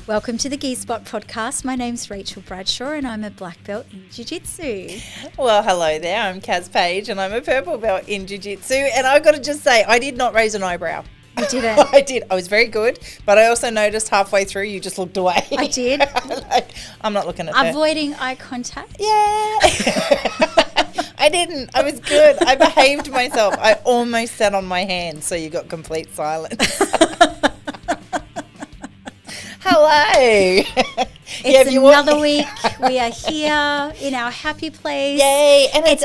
Welcome to the G-Spot podcast. My name's Rachel Bradshaw and I'm a black belt in Jiu-Jitsu. Well, hello there. I'm Kaz Page and I'm a purple belt in Jiu-Jitsu. And I've got to just say, I did not raise an eyebrow. You didn't? I did. I was very good. But I also noticed halfway through you just looked away. I did. I'm not looking at her. Avoiding eye contact? Yeah. I didn't. I was good. I behaved myself. I almost sat on my hands so you got complete silence. Hello. It's another week. We are here in our happy place. Yay. And it's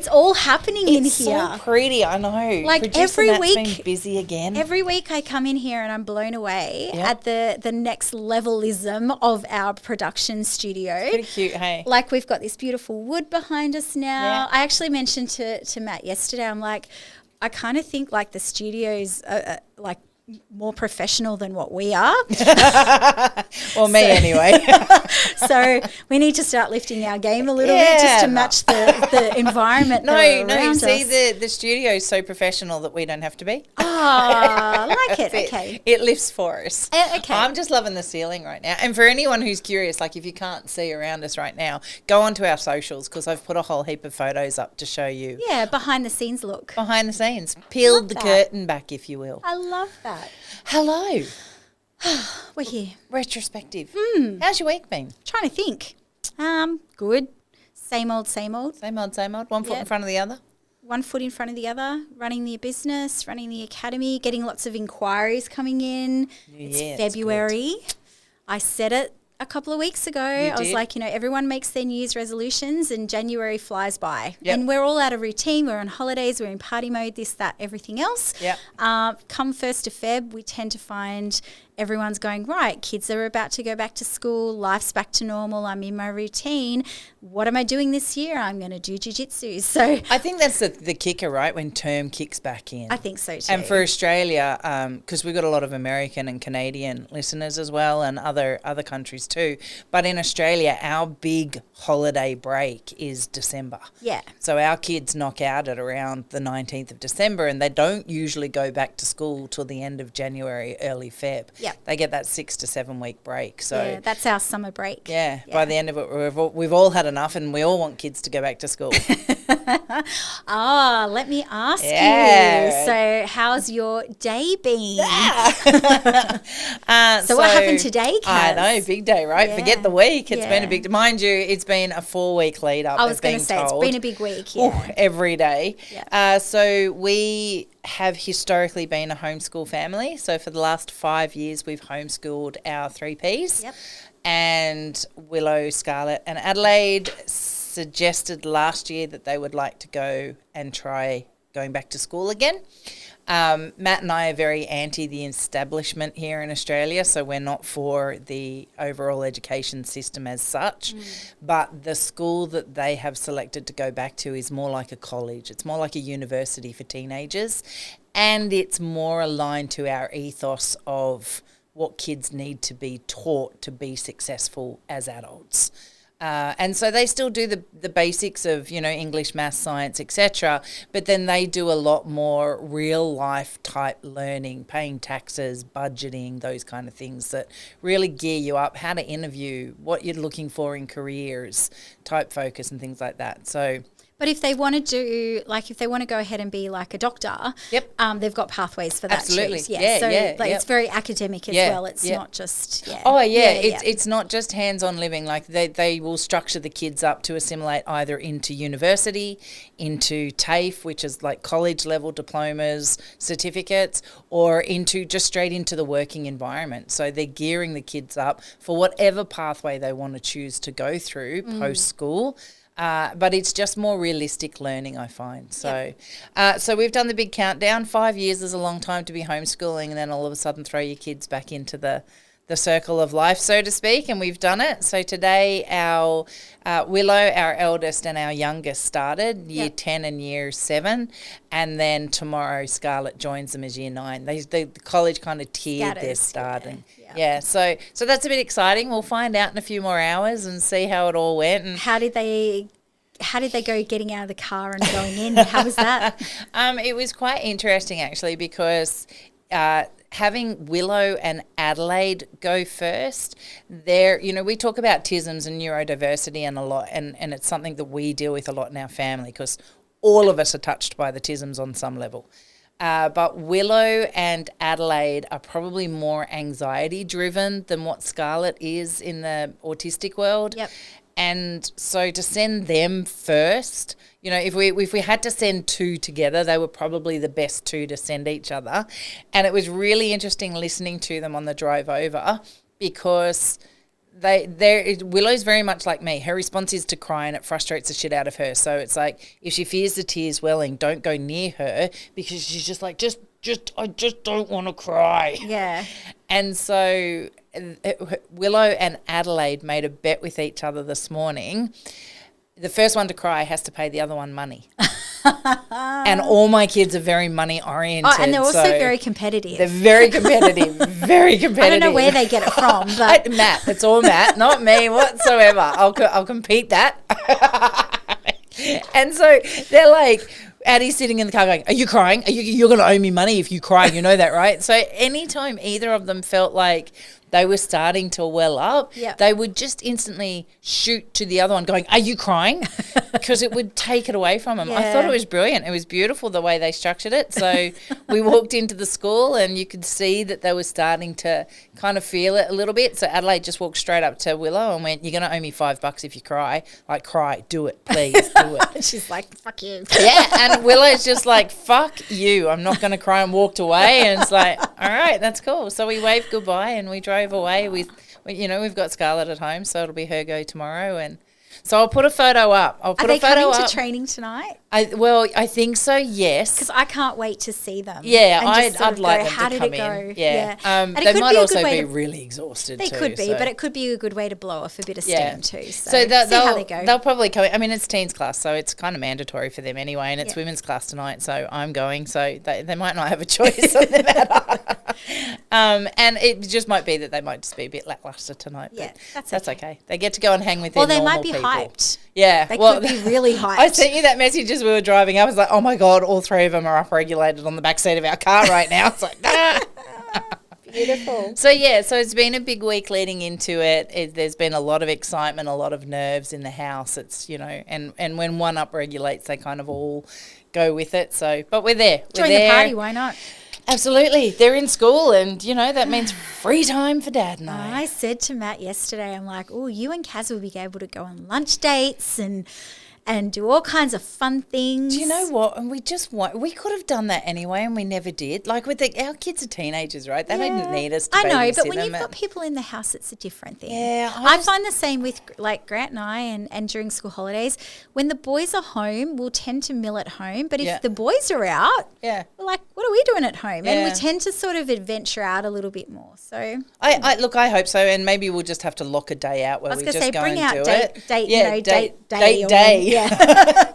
all happening in here. It's so pretty, I know. Like Producing every week, been busy again. Every week I come in here and I'm blown away at the next levelism of our production studio. It's pretty cute, hey? Like we've got this beautiful wood behind us now. Yeah. I actually mentioned to Matt yesterday, I'm like, I kind of think like the studio's like more professional than what we are. Well, me anyway. So we need to start lifting our game a little bit just to match the environment around us. The studio is so professional that we don't have to be. I like it. Okay. It lifts for us. Okay. I'm just loving the ceiling right now. And for anyone who's curious, like if you can't see around us right now, go onto our socials because I've put a whole heap of photos up to show you. Yeah, behind the scenes look. Behind the scenes. Peeled the curtain back, if you will. I love that. Hello. We're here. Retrospective. How's your week been? Trying to think. Good. Same old. Same old. One foot in front of the other. One foot in front of the other, running the business, running the academy, getting lots of inquiries coming in. It's February. I said it a couple of weeks ago. I was like, everyone makes their New Year's resolutions and January flies by. Yep. And we're all out of routine. We're on holidays. We're in party mode, this, that, everything else. Yep. Come 1st of Feb, we tend to find everyone's going, right, kids are about to go back to school. Life's back to normal. I'm in my routine. What am I doing this year? I'm going to do jiu-jitsu. So I think that's the kicker, right, when term kicks back in. I think so too. And for Australia, because we've got a lot of American and Canadian listeners as well and other countries too. But in Australia, our big holiday break is December. Yeah. So our kids knock out at around the 19th of December and they don't usually go back to school till the end of January, early Feb. Yep. They get that 6 to 7 week break. So that's our summer break. Yeah. By the end of it, we've all had enough and we all want kids to go back to school. Let me ask you. So how's your day been? So what happened today, Kaz? I know, big day, right? Yeah. Forget the week. It's been a big, mind you, it's been a 4-week lead up. I was going to say, it's been a big week. Yeah. Ooh, every day. Yeah. So we have historically been a homeschool family. So for the last 5 years, we've homeschooled our 3Ps. Yep. And Willow, Scarlett and Adelaide suggested last year that they would like to go and try going back to school again. Matt and I are very anti the establishment here in Australia, so we're not for the overall education system as such. But the school that they have selected to go back to is more like a college. It's more like a university for teenagers, and it's more aligned to our ethos of what kids need to be taught to be successful as adults. And so they still do the basics of, English, maths, science, etc. But then they do a lot more real life type learning, paying taxes, budgeting, those kind of things that really gear you up, how to interview, what you're looking for in careers, type focus and things like that. So. But if they want to do, if they want to go ahead and be like a doctor, they've got pathways for that. Absolutely. Too. It's very academic as well. It's not just, It's not just hands-on living. Like they will structure the kids up to assimilate either into university, into TAFE, which is like college level diplomas, certificates, or into just straight into the working environment. So they're gearing the kids up for whatever pathway they want to choose to go through post-school. But it's just more realistic learning, I find. So so we've done the big countdown. 5 years is a long time to be homeschooling and then all of a sudden throw your kids back into the circle of life, so to speak, and we've done it. So today our Willow, our eldest, and our youngest started year 10 and year 7, and then tomorrow Scarlett joins them as year 9. The college kind of tiered their starting. So that's a bit exciting. We'll find out in a few more hours and see how it all went. And how did they go getting out of the car and going in? How was that? It was quite interesting actually because having Willow and Adelaide go first, there, we talk about TISMs and neurodiversity and a lot, and it's something that we deal with a lot in our family because all of us are touched by the TISMs on some level. But Willow and Adelaide are probably more anxiety driven than what Scarlett is in the autistic world. Yep. And so to send them first, if we had to send two together, they were probably the best two to send each other. And it was really interesting listening to them on the drive over because Willow's very much like me. Her response is to cry and it frustrates the shit out of her. So it's like if she fears the tears welling, don't go near her because she's just like, I just don't want to cry. Yeah. And so Willow and Adelaide made a bet with each other this morning. The first one to cry has to pay the other one money. And all my kids are very money oriented. Oh, and they're also very competitive. They're very competitive, very competitive. I don't know where they get it from, but Matt, it's all Matt, not me whatsoever. I'll compete that. And so they're like, Addie's sitting in the car going, are you crying? You're going to owe me money if you cry. You know that, right? So anytime either of them felt like they were starting to well up, they would just instantly shoot to the other one going, are you crying? Because it would take it away from them. I thought it was brilliant. It was beautiful the way they structured it. So we walked into the school and you could see that they were starting to kind of feel it a little bit. So Adelaide just walked straight up to Willow and went, you're going to owe me $5 if you cry. Like, cry, do it, please, do it. She's like, fuck you. Yeah, and Willow's just like, fuck you, I'm not going to cry, and walked away. And it's like, all right, that's cool. So we waved goodbye and we drove away with, we've got Scarlett at home, so it'll be her go tomorrow. And so I'll put a photo up. Are they coming to training tonight? I think so, yes. Because I can't wait to see them. Yeah, I'd like them to come in. How did it go? Yeah. They might also be really exhausted too. They could be, but it could be a good way to blow off a bit of steam too. So see how they go. They'll probably come in. I mean, it's teens class, so it's kind of mandatory for them anyway, and it's women's class tonight, so I'm going, so they might not have a choice on the matter. And it just might be that they might just be a bit lackluster tonight. Yeah, that's okay. They get to go and hang with their normal people. Or they might be hyped. Yeah. They could be really hyped. I sent you that message as we were driving. I was like, oh my God, all three of them are upregulated on the back seat of our car right now. It's like, Beautiful. So it's been a big week leading into it. There's been a lot of excitement, a lot of nerves in the house. It's, and when one upregulates, they kind of all go with it. So, but we're there. Join the party, why not? Absolutely. They're in school and, that means free time for Dad and I. I said to Matt yesterday, I'm like, oh, you and Kaz will be able to go on lunch dates and do all kinds of fun things. Do you know what? And we could have done that anyway, and we never did. Like our kids are teenagers, right? They don't need us to babysit them. I know, but when you've got people in the house, it's a different thing. Yeah. I find the same with like Grant and I and during school holidays. When the boys are home, we'll tend to mill at home. But if the boys are out, we're like, what are we doing at home? And we tend to sort of adventure out a little bit more. So I hope so, and maybe we'll just have to lock a day out where we just go and do it. Date day. Yeah.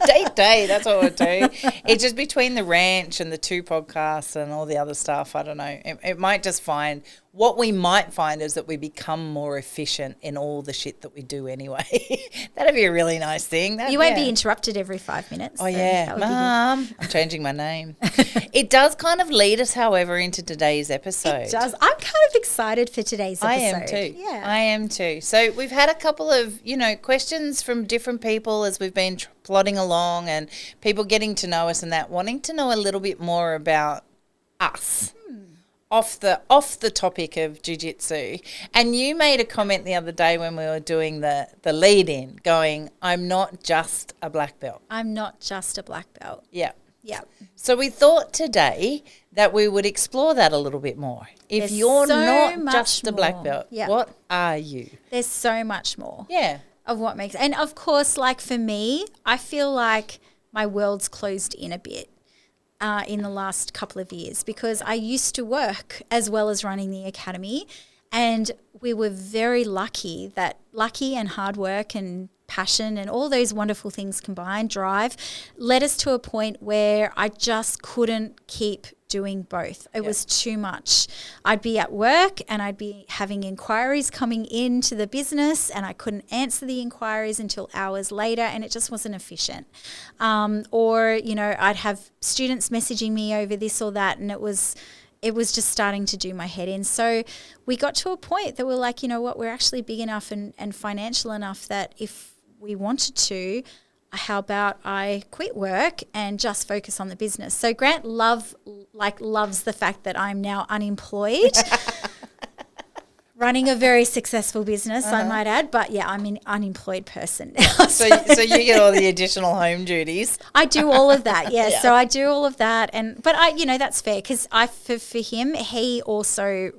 Date day, that's what we'll do. It's just between the ranch and the 2 podcasts and all the other stuff, I don't know. It might just what we might find is that we become more efficient in all the shit that we do anyway. That'd be a really nice thing. You won't be interrupted every 5 minutes. Oh, yeah. Mum, I'm changing my name. It does kind of lead us, however, into today's episode. It does. I'm kind of excited for today's episode. I am too. Yeah. I am too. So we've had a couple of, questions from different people as we've been plodding along, and people getting to know us and that, wanting to know a little bit more about us. Off the topic of jiu-jitsu. And you made a comment the other day when we were doing the lead-in, going, I'm not just a black belt. I'm not just a black belt. Yeah. Yeah. So we thought today that we would explore that a little bit more. If you're not just a black belt, what are you? There's so much more. Yeah. Of what makes, and of course, like for me, I feel like my world's closed in a bit. In the last couple of years, because I used to work as well as running the academy, and we were very lucky and hard work and passion and all those wonderful things combined, drive, led us to a point where I just couldn't keep doing both. It was too much. I'd be at work and I'd be having inquiries coming into the business, and I couldn't answer the inquiries until hours later, and it just wasn't efficient. Or I'd have students messaging me over this or that, and it was it was just starting to do my head in. So we got to a point that we're like, you know what, we're actually big enough and financial enough that if we wanted to, how about I quit work and just focus on the business? So Grant loves the fact that I'm now unemployed, running a very successful business, I might add. But yeah, I'm an unemployed person now. So you get all the additional home duties. I do all of that, yeah. So I do all of that, but that's fair because for him, he also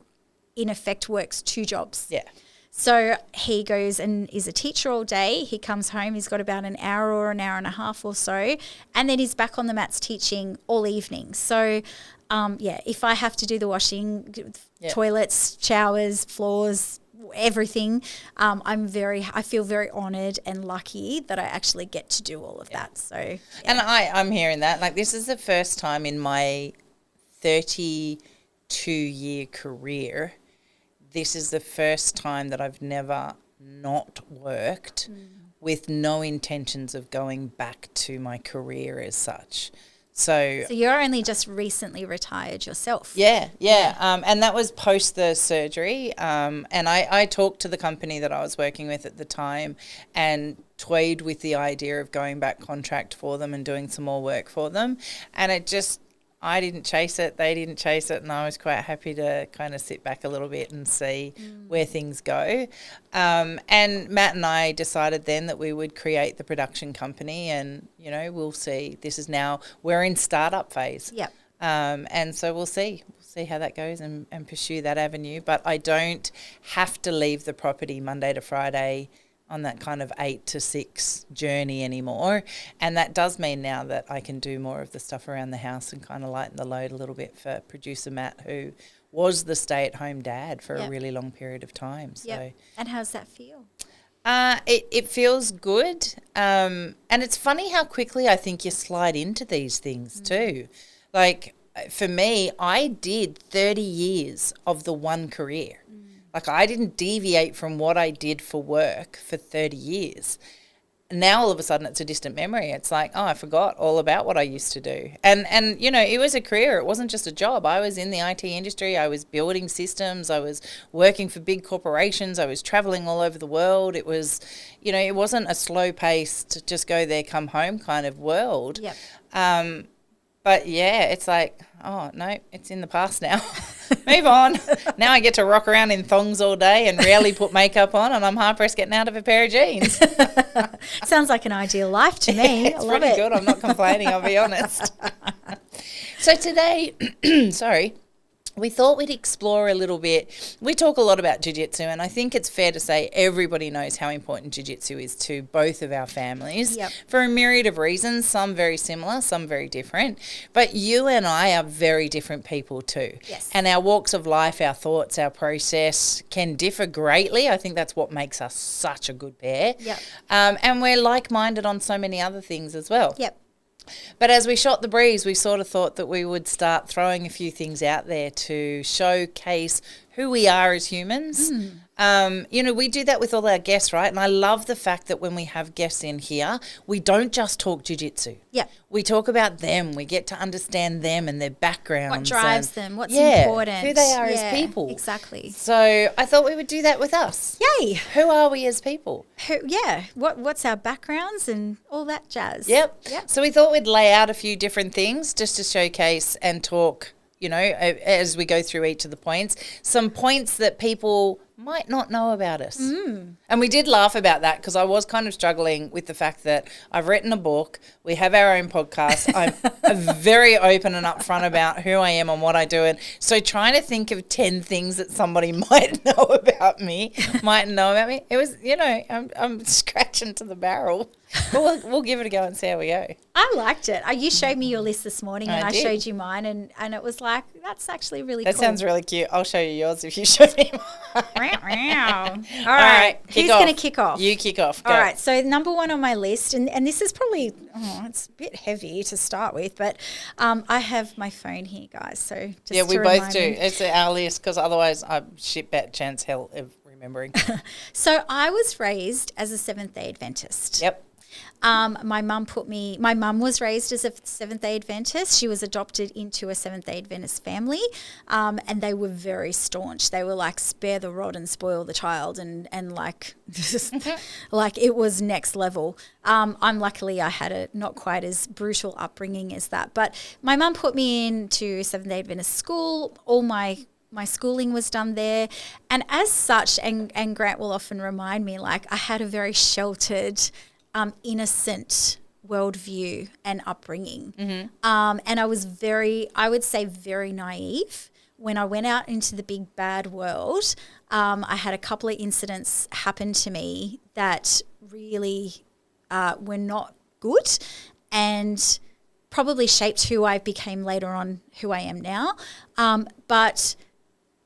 in effect works 2 jobs. Yeah. So he goes and is a teacher all day. He comes home, he's got about an hour or an hour and a half or so, and then he's back on the mats teaching all evening. So, if I have to do the washing, toilets, showers, floors, everything, I feel very honoured and lucky that I actually get to do all of that. So, yeah. And I'm hearing that. Like, this is the first time in my 32-year career, this is the first time that I've never not worked with no intentions of going back to my career as such. So you're only just recently retired yourself. Yeah. And that was post the surgery. And I talked to the company that I was working with at the time and toyed with the idea of going back contract for them and doing some more work for them. And I didn't chase it, they didn't chase it, and I was quite happy to kind of sit back a little bit and see where things go. And Matt and I decided then that we would create the production company and, we'll see. We're in startup phase. Yep. And so we'll see how that goes and pursue that avenue. But I don't have to leave the property Monday to Friday on that kind of 8 to 6 journey anymore. And that does mean now that I can do more of the stuff around the house and kind of lighten the load a little bit for producer Matt, who was the stay-at-home dad for a really long period of time. So, and how's that feel? It feels good. And it's funny how quickly I think you slide into these things too. Like, for me, I did 30 years of the one career. Like, I didn't deviate from what I did for work for 30 years. Now, all of a sudden, it's a distant memory. It's like, I forgot all about what I used to do. And it was a career. It wasn't just a job. I was in the IT industry. I was building systems. I was working for big corporations. I was traveling all over the world. It was, it wasn't a slow-paced, just go there, come home kind of world. Yep. But, yeah, it's like, oh, no, it's in the past now. Move on. Now I get to rock around in thongs all day and rarely put makeup on, and I'm hard-pressed getting out of a pair of jeans. Sounds like an ideal life to me. It's pretty good. I'm not complaining, I'll be honest. So today, we thought we'd explore a little bit. We talk a lot about jiu-jitsu, and I think it's fair to say everybody knows how important jiu-jitsu is to both of our families for a myriad of reasons, some very similar, some very different. But you and I are very different people too. Yes. And our walks of life, our thoughts, our process can differ greatly. I think that's what makes us such a good pair. Yep. And we're like-minded on so many other things as well. Yep. But as we shot the breeze, we sort of thought that we would start throwing a few things out there to showcase who we are as humans. We do that with all our guests, right? And I love the fact that when we have guests in here, we don't just talk jiu-jitsu. Yeah. We talk about them. We get to understand them and their backgrounds. What drives them, what's important. Who they are as people. Exactly. So I thought we would do that with us. Yay. Who are we as people? What's our backgrounds and all that jazz. Yep. So we thought we'd lay out a few different things just to showcase and talk, as we go through each of the points, some points that people might not know about us. And we did laugh about that because I was kind of struggling with the fact that I've written a book, we have our own podcast, I'm very open and upfront about who I am and what I do. And so trying to think of 10 things that somebody might know about me, it was, I'm scratching to the barrel. But we'll give it a go and see how we go. I liked it. You showed me your list this morning and I did. showed you mine and it was like, that's actually really cool. That sounds really cute. I'll show you yours if you show me mine. All right. Who's going to kick off? You kick off. Go. All right. So number one on my list, and this is probably, it's a bit heavy to start with, but I have my phone here, guys. So just we both do. It's our list because otherwise I shit bat chance hell of remembering. So I was raised as a Seventh-day Adventist. Yep. My mum was raised as a Seventh-day Adventist. She was adopted into a Seventh-day Adventist family, and they were very staunch. They were like, spare the rod and spoil the child, and like, like it was next level. Luckily I had a not quite as brutal upbringing as that, but my mum put me into Seventh-day Adventist school. All my schooling was done there, and as such, and Grant will often remind me, like I had a very sheltered, innocent worldview and upbringing. And I was I would say very naive. When I went out into the big bad world, I had a couple of incidents happen to me that really were not good and probably shaped who I became later on, who I am now. But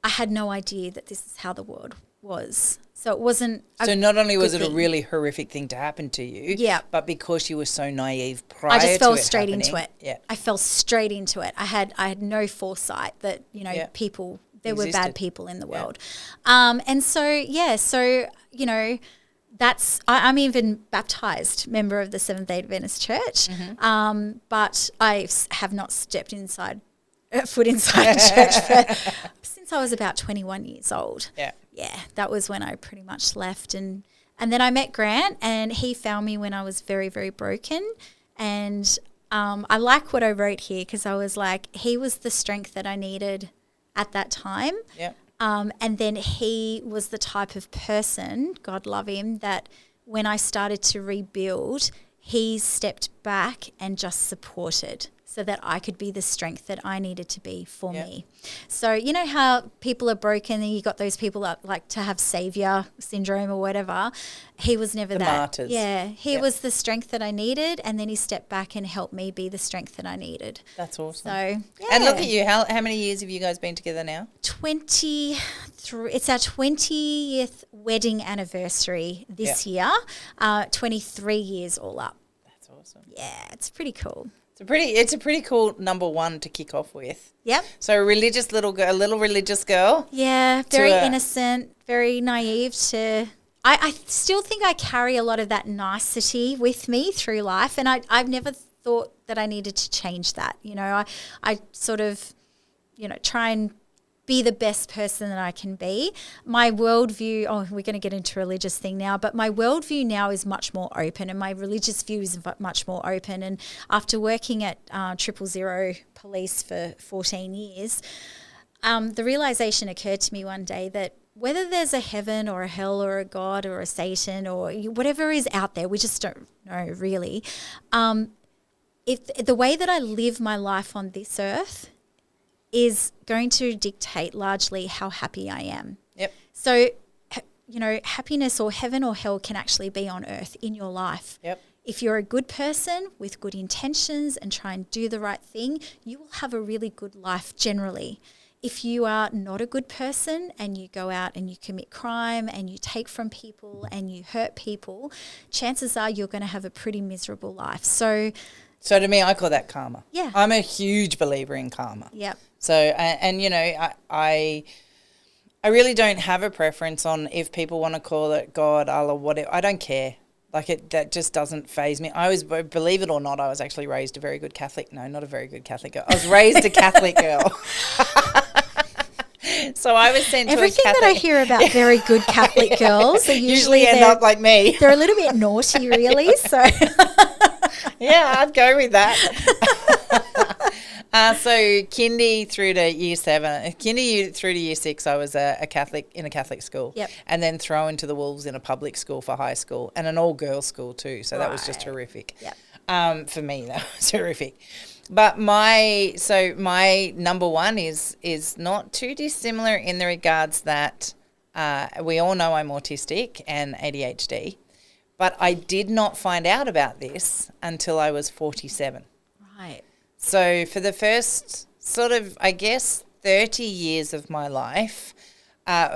I had no idea that this is how the world was. So it wasn't So not only was it a really horrific thing to happen to you, but because you were so naive prior to it I just fell straight into it. Yeah. I fell straight into it. I had no foresight that, people, there were bad people in the world. And so, I'm even baptized member of the Seventh-day Adventist Church, but I have not stepped foot inside church since I was about 21 years old. Yeah, that was when I pretty much left. And then I met Grant, and he found me when I was very, very broken. And I like what I wrote here, because I was like, he was the strength that I needed at that time. And then he was the type of person, God love him, that when I started to rebuild, he stepped back and just supported, so that I could be the strength that I needed to be for me. So you know how people are broken and you got those people that like to have savior syndrome or whatever. He was never that. Martyrs. Yeah, he was the strength that I needed, and then he stepped back and helped me be the strength that I needed. That's awesome. So yeah. And look at you. How many years have you guys been together now? 23. It's our 20th wedding anniversary this year. 23 years all up. That's awesome. Yeah, it's pretty cool. It's a pretty cool number one to kick off with. Yep. So a little religious girl. Yeah, very innocent, very naive to. I still think I carry a lot of that nicety with me through life, and I've never thought that I needed to change that. I sort of, try and be the best person that I can be. My worldview, we're going to get into a religious thing now, but my worldview now is much more open, and my religious view is much more open. And after working at 000 Police for 14 years, the realization occurred to me one day that whether there's a heaven or a hell or a God or a Satan or whatever is out there, we just don't know really. If the way that I live my life on this earth is going to dictate largely how happy I am. Yep. So, happiness or heaven or hell can actually be on earth in your life. Yep. If you're a good person with good intentions and try and do the right thing, you will have a really good life generally. If you are not a good person and you go out and you commit crime and you take from people and you hurt people, chances are you're going to have a pretty miserable life. So to me, I call that karma. Yeah. I'm a huge believer in karma. Yep. So, I really don't have a preference on if people want to call it God, Allah, whatever. I don't care. That just doesn't faze me. I was, believe it or not, I was actually raised a very good Catholic. No, not a very good Catholic girl. I was raised a Catholic girl. So I was sent Everything to a Catholic. that I hear about very good Catholic girls are usually end up like me. They're a little bit naughty, really. So yeah, I'd go with that. So kindy through to year 7, kindy through to year 6, I was a Catholic in a Catholic school. Yep. And then thrown to the wolves in a public school for high school, and an all-girls school too. So that was just horrific. Yep. For me, that was horrific. But my number one is not too dissimilar in the regards that we all know I'm autistic and ADHD, but I did not find out about this until I was 47. Right. So for the first sort of, I guess, 30 years of my life,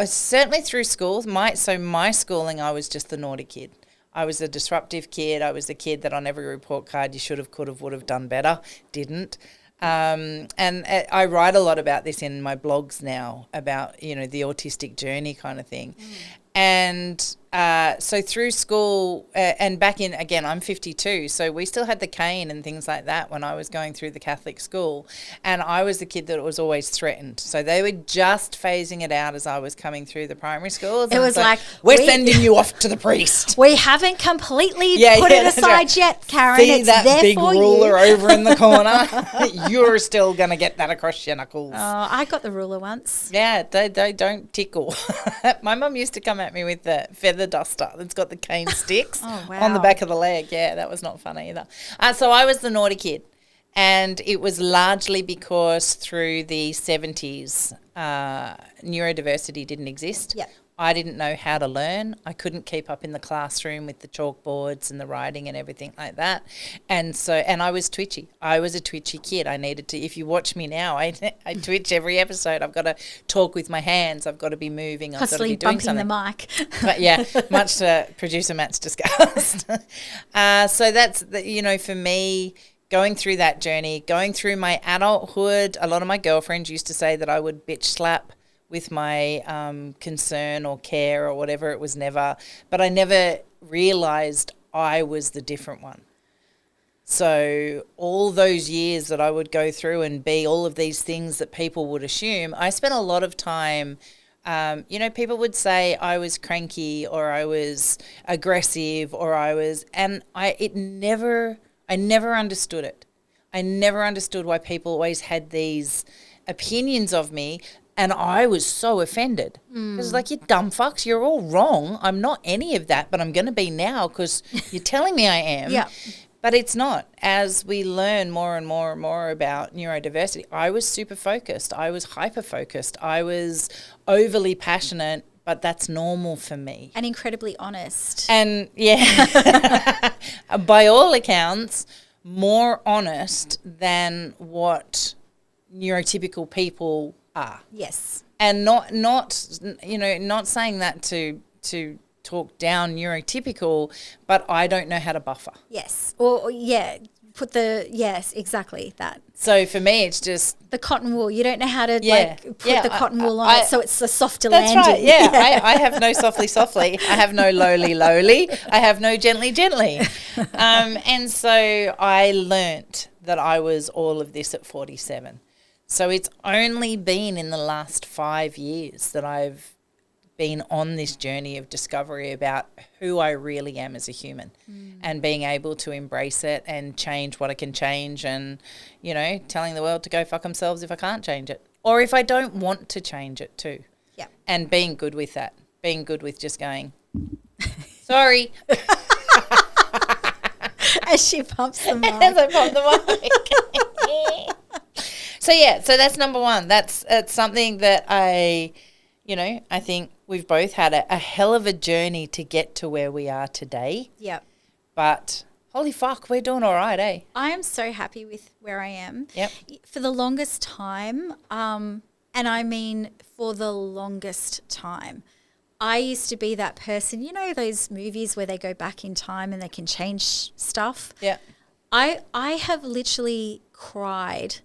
certainly through school, my schooling, I was just the naughty kid. I was a disruptive kid. I was the kid that on every report card you should have, could have, would have done better, didn't. And I write a lot about this in my blogs now about, the autistic journey kind of thing. And so through school and back in, again, I'm 52, so we still had the cane and things like that when I was going through the Catholic school, and I was the kid that was always threatened. So they were just phasing it out as I was coming through the primary schools. It was like, we're sending you off to the priest. We haven't completely put it aside yet, Karen. See it's that there big for ruler you. over in the corner? You're still going to get that across your knuckles. Oh, I got the ruler once. Yeah, they don't tickle. My mum used to come at me with the feather duster that's got the cane sticks on the back of the leg. Yeah, that was not fun either. So I was the naughty kid, and it was largely because through the 70s, neurodiversity didn't exist. Yep. I didn't know how to learn. I couldn't keep up in the classroom with the chalkboards and the writing and everything like that. And I was twitchy. I was a twitchy kid. I needed to, if you watch me now, I twitch every episode. I've got to talk with my hands. I've got to be moving. I've got to be doing something. Constantly bumping the mic. But yeah, much to producer Matt's disgust. So that's, for me, going through that journey, going through my adulthood, a lot of my girlfriends used to say that I would bitch slap with my concern or care or whatever. It was never, but I never realised I was the different one. So all those years that I would go through and be all of these things that people would assume, I spent a lot of time, people would say I was cranky or I was aggressive or I never understood it. I never understood why people always had these opinions of me. And I was so offended. It was like, you dumb fucks, you're all wrong. I'm not any of that, but I'm going to be now because you're telling me I am. Yeah. But it's not. As we learn more and more and more about neurodiversity, I was super focused. I was hyper focused. I was overly passionate, but that's normal for me. And incredibly honest. And yeah, by all accounts, more honest than what neurotypical people are. Yes. And not saying that to talk down neurotypical, but I don't know how to buffer. Yes. Or yes, exactly that. So for me, it's just the cotton wool. You don't know how to put the cotton wool on it so it's a softer that's landing. Right. Yeah. I have no softly. I have no lowly. I have no gently. And so I learnt that I was all of this at 47. So it's only been in the last 5 years that I've been on this journey of discovery about who I really am as a human and being able to embrace it and change what I can change and, telling the world to go fuck themselves if I can't change it or if I don't want to change it too. Yeah. And being good with that, being good with just going, sorry. As she pumps the mic. As I pump the mic. So that's number one. That's something that I think we've both had a hell of a journey to get to where we are today. Yep. But holy fuck, we're doing all right, eh? I am so happy with where I am. Yep. For the longest time, and I mean for the longest time, I used to be that person, those movies where they go back in time and they can change stuff. Yeah. I have literally cried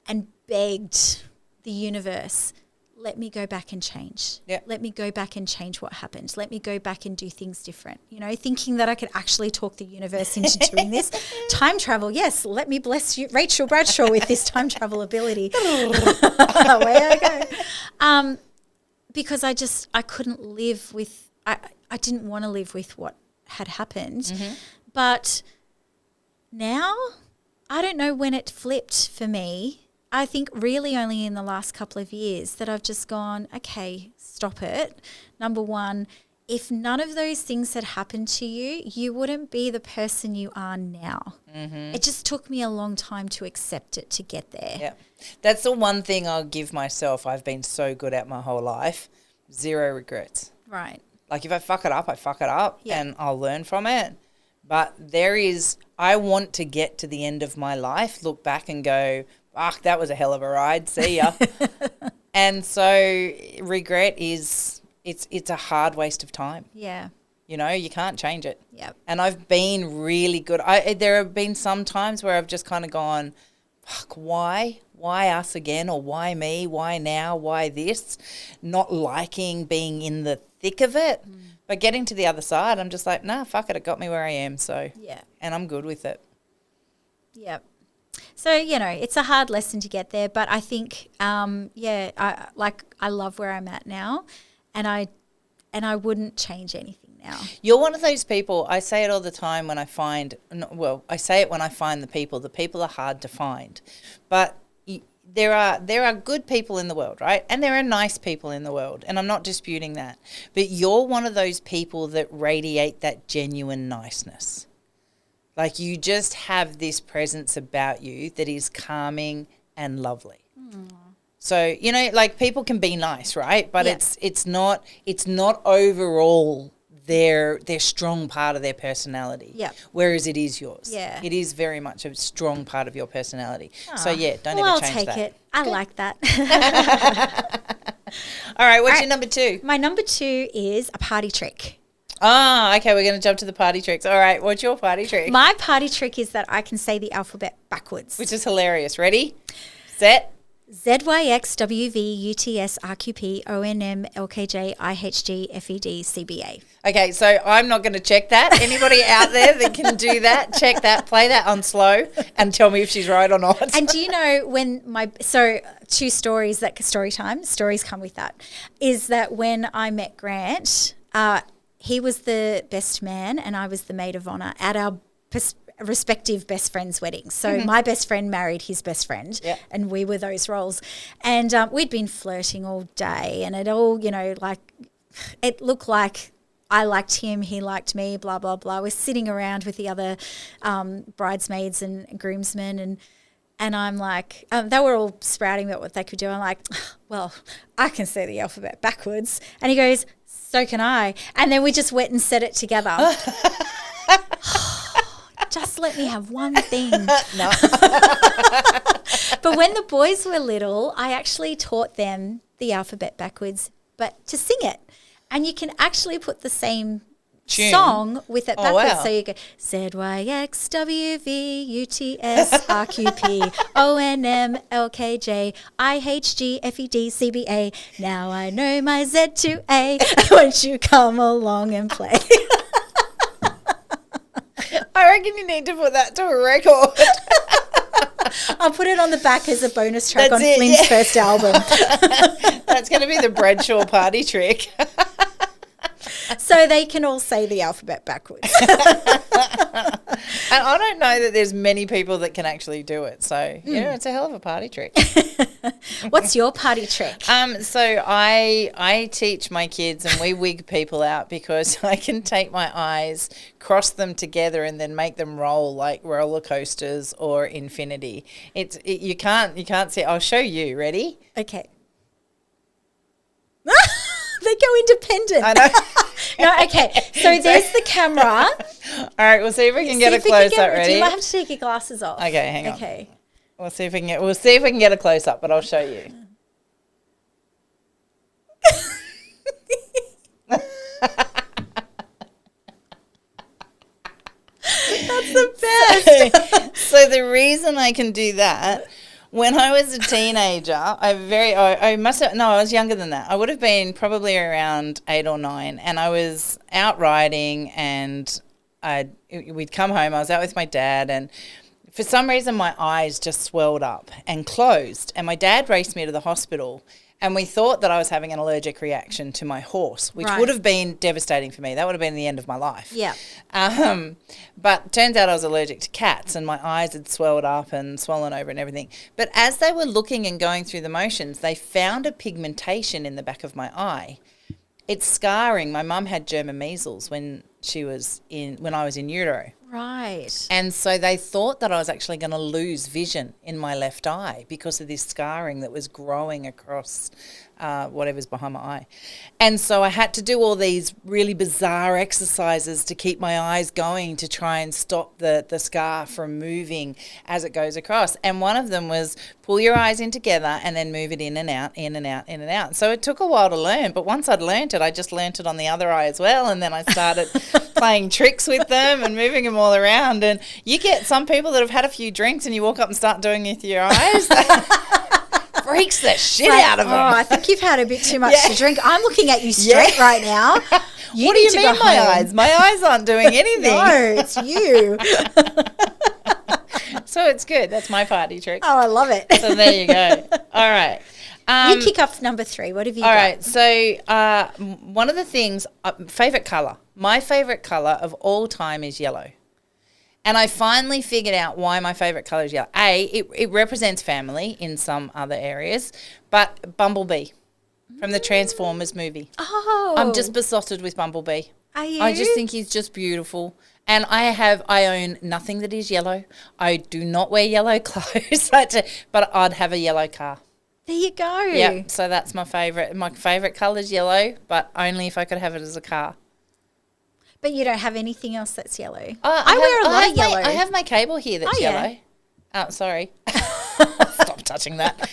and begged the universe, let me go back and change. Yeah. Let me go back and change what happened. Let me go back and do things different. Thinking that I could actually talk the universe into doing this. Time travel, yes. Let me bless you, Rachel Bradshaw, with this time travel ability. Away I go. Because I couldn't live with, I didn't want to live with what had happened. Mm-hmm. But now, I don't know when it flipped for me. I think really only in the last couple of years that I've just gone, okay, stop it. Number one, if none of those things had happened to you, you wouldn't be the person you are now. Mm-hmm. It just took me a long time to accept it to get there. Yeah. That's the one thing I'll give myself. I've been so good at my whole life. 0 regrets. Right. Like if I fuck it up, I fuck it up and I'll learn from it. But I want to get to the end of my life, look back and go, that was a hell of a ride. See ya. And so regret is it's a hard waste of time. Yeah. You can't change it. Yep. And I've been really good. There have been some times where I've just kind of gone, fuck, why? Why us again? Or why me? Why now? Why this? Not liking being in the thick of it. But getting to the other side, I'm just like, nah, fuck it. It got me where I am. So, Yeah. And I'm good with it. Yep. So, you know, it's a hard lesson to get there, but I think, I love where I'm at now, and I wouldn't change anything now. You're one of those people, I say it all the time when I find, I say it when I find the people are hard to find, but there are good people in the world, right? And there are nice people in the world, and I'm not disputing that, but you're one of those people that radiate that genuine niceness. Like you just have this presence about you that is calming and lovely. Mm. So, you know, like people can be nice, right? But it's not overall their strong part of their personality. Yeah. Whereas it is yours. Yeah. It is very much a strong part of your personality. Aww. So don't ever change that. I'll take it. I like that. All right, what's your number 2? My number 2 is a party trick. Ah, okay, we're going to jump to the party tricks. All right, what's your party trick? My party trick is that I can say the alphabet backwards. Which is hilarious. Ready? Set. ZYXWV UTSRQPONMLKJIHGFEDCBA. Okay, so I'm not going to check that. Anybody out there that can do that, check that, play that on slow and tell me if she's right or not. And do you know when two stories stories come with that, is that when I met Grant, he was the best man and I was the maid of honour at our respective best friends' weddings. So my best friend married his best friend and we were those roles. And we'd been flirting all day and it all, you know, like it looked like I liked him, he liked me, blah, blah, blah. We're sitting around with the other bridesmaids and groomsmen and I'm like, they were all sprouting about what they could do. I'm like, well, I can say the alphabet backwards. And he goes, so can I. And then we just went and said it together. Just let me have one thing. No. But when the boys were little, I actually taught them the alphabet backwards, but to sing it. And you can actually put the same song with it backwards. Wow. So you go ZYXWVUTSRQPONMLKJIHGFEDCBA. Now I know my Z to A. Won't you come along and play? I reckon you need to put that to a record. I'll put it on the back as a bonus track on Flynn's first album. That's going to be the Bradshaw party trick. So they can all say the alphabet backwards. And I don't know that there's many people that can actually do it. So, it's a hell of a party trick. What's your party trick? So I teach my kids and we wig people out because I can take my eyes, cross them together and then make them roll like roller coasters or infinity. You can't see. I'll show you. Ready? Okay. They go independent. I know. No, okay. So there's the camera. All right, we'll see if we can get a close up. Ready? You might have to take your glasses off. Okay, hang on. Okay. We'll see if we can get a close up, but I'll show you. That's the best. So the reason I can do that, when I was a teenager, I was younger than that. I would have been probably around 8 or 9, and I was out riding, and we'd come home. I was out with my dad, and for some reason my eyes just swelled up and closed, and my dad raced me to the hospital. And we thought that I was having an allergic reaction to my horse, which would have been devastating for me. That would have been the end of my life. Yeah. But turns out I was allergic to cats and my eyes had swelled up and swollen over and everything. But as they were looking and going through the motions, they found a pigmentation in the back of my eye. It's scarring. My mum had German measles when I was in utero. Right. And so they thought that I was actually going to lose vision in my left eye because of this scarring that was growing across whatever's behind my eye. And so I had to do all these really bizarre exercises to keep my eyes going to try and stop the scar from moving as it goes across. And one of them was pull your eyes in together and then move it in and out, in and out, in and out. So it took a while to learn, but once I'd learnt it, I just learnt it on the other eye as well. And then I started playing tricks with them and moving them all around. And you get some people that have had a few drinks and you walk up and start doing it with your eyes. freaks the shit out of them. Oh, I think you've had a bit too much to drink. I'm looking at you straight right now. What do you mean my eyes? My eyes aren't doing anything. No, it's you. So it's good. That's my party trick. Oh, I love it. So there you go. All right. You kick off number 3. What have you got? All right. So one of the things, favourite colour. My favourite colour of all time is yellow. And I finally figured out why my favourite colour is yellow. It represents family in some other areas, but Bumblebee from the Transformers movie. Oh. I'm just besotted with Bumblebee. Are you? I just think he's just beautiful. And I own nothing that is yellow. I do not wear yellow clothes, but I'd have a yellow car. There you go. Yeah, so that's my favourite. My favourite colour is yellow, but only if I could have it as a car. But you don't have anything else that's yellow. I wear a lot of yellow. I have my cable here that's yellow. Oh, sorry. Stop touching that.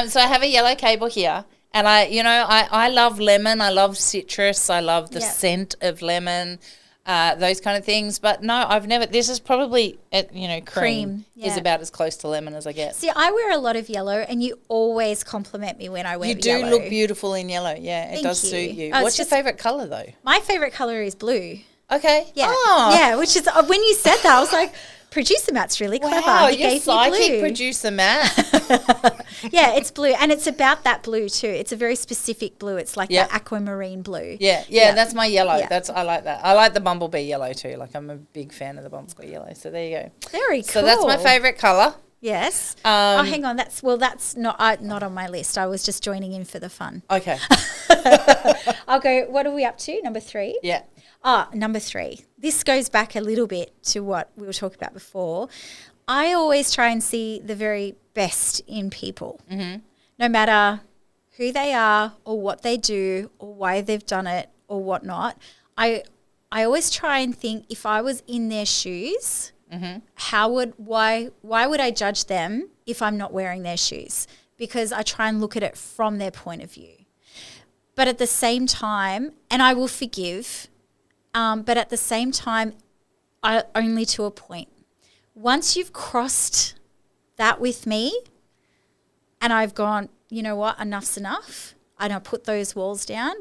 So I have a yellow cable here. And I love lemon. I love citrus. I love the scent of lemon. Those kind of things. But no, I've never. This is probably, cream is about as close to lemon as I get. See, I wear a lot of yellow, and you always compliment me when I wear yellow. You do look beautiful in yellow. Yeah, it does suit you. What's your favourite colour, though? My favourite colour is blue. Okay. Yeah. Oh. Yeah, which is, when you said that, I was like, producer Matt's really clever. Wow, he you're gave psychic, me blue. producer Matt. Yeah, it's blue, and it's about that blue too. It's a very specific blue. It's like that aquamarine blue. Yeah, that's my yellow. Yeah. I like that. I like the Bumblebee yellow too. Like, I'm a big fan of the Bumblebee yellow. So there you go. Very cool. So that's my favourite colour. Yes. Hang on. That's not on my list. I was just joining in for the fun. Okay. I'll go. What are we up to? Number 3? Yeah. Number 3. This goes back a little bit to what we were talking about before. I always try and see the very best in people, no matter who they are or what they do or why they've done it or whatnot. I always try and think, if I was in their shoes, why would I judge them if I'm not wearing their shoes? Because I try and look at it from their point of view. But at the same time, and I will forgive, but at the same time, only to a point. Once you've crossed that with me and I've gone, you know what, enough's enough, and I put those walls down,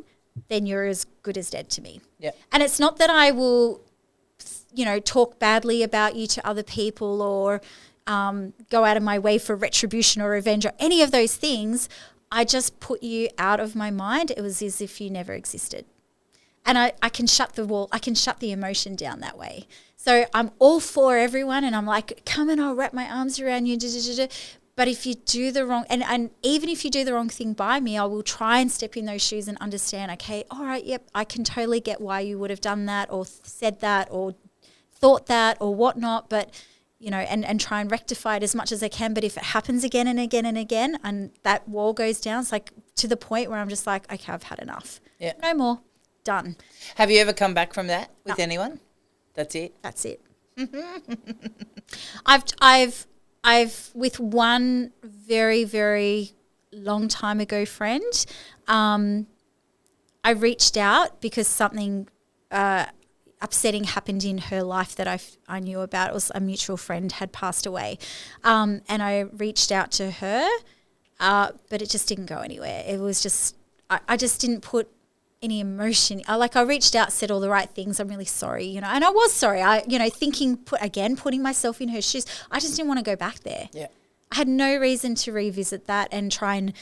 then you're as good as dead to me. Yeah. And it's not that I will, talk badly about you to other people or go out of my way for retribution or revenge or any of those things. I just put you out of my mind. It was as if you never existed. And I can shut the wall. I can shut the emotion down that way. So I'm all for everyone, and I'm like, come and I'll wrap my arms around you. But if you do the wrong, and even if you do the wrong thing by me, I will try and step in those shoes and understand, okay, all right, yep, I can totally get why you would have done that or said that or thought that or whatnot, but, and try and rectify it as much as I can. But if it happens again and again and again and that wall goes down, it's like to the point where I'm just like, okay, I've had enough. Yeah. No more. Done. Have you ever come back from that with anyone? That's it? That's it. I've with one very, very long time ago friend, I reached out because something upsetting happened in her life that I knew about. It was a mutual friend had passed away. And I reached out to her, but it just didn't go anywhere. It was just, I just didn't put any emotion. I reached out, said all the right things. I'm really sorry, and I was sorry. Putting myself in her shoes. I just didn't want to go back there. Yeah. I had no reason to revisit that and try and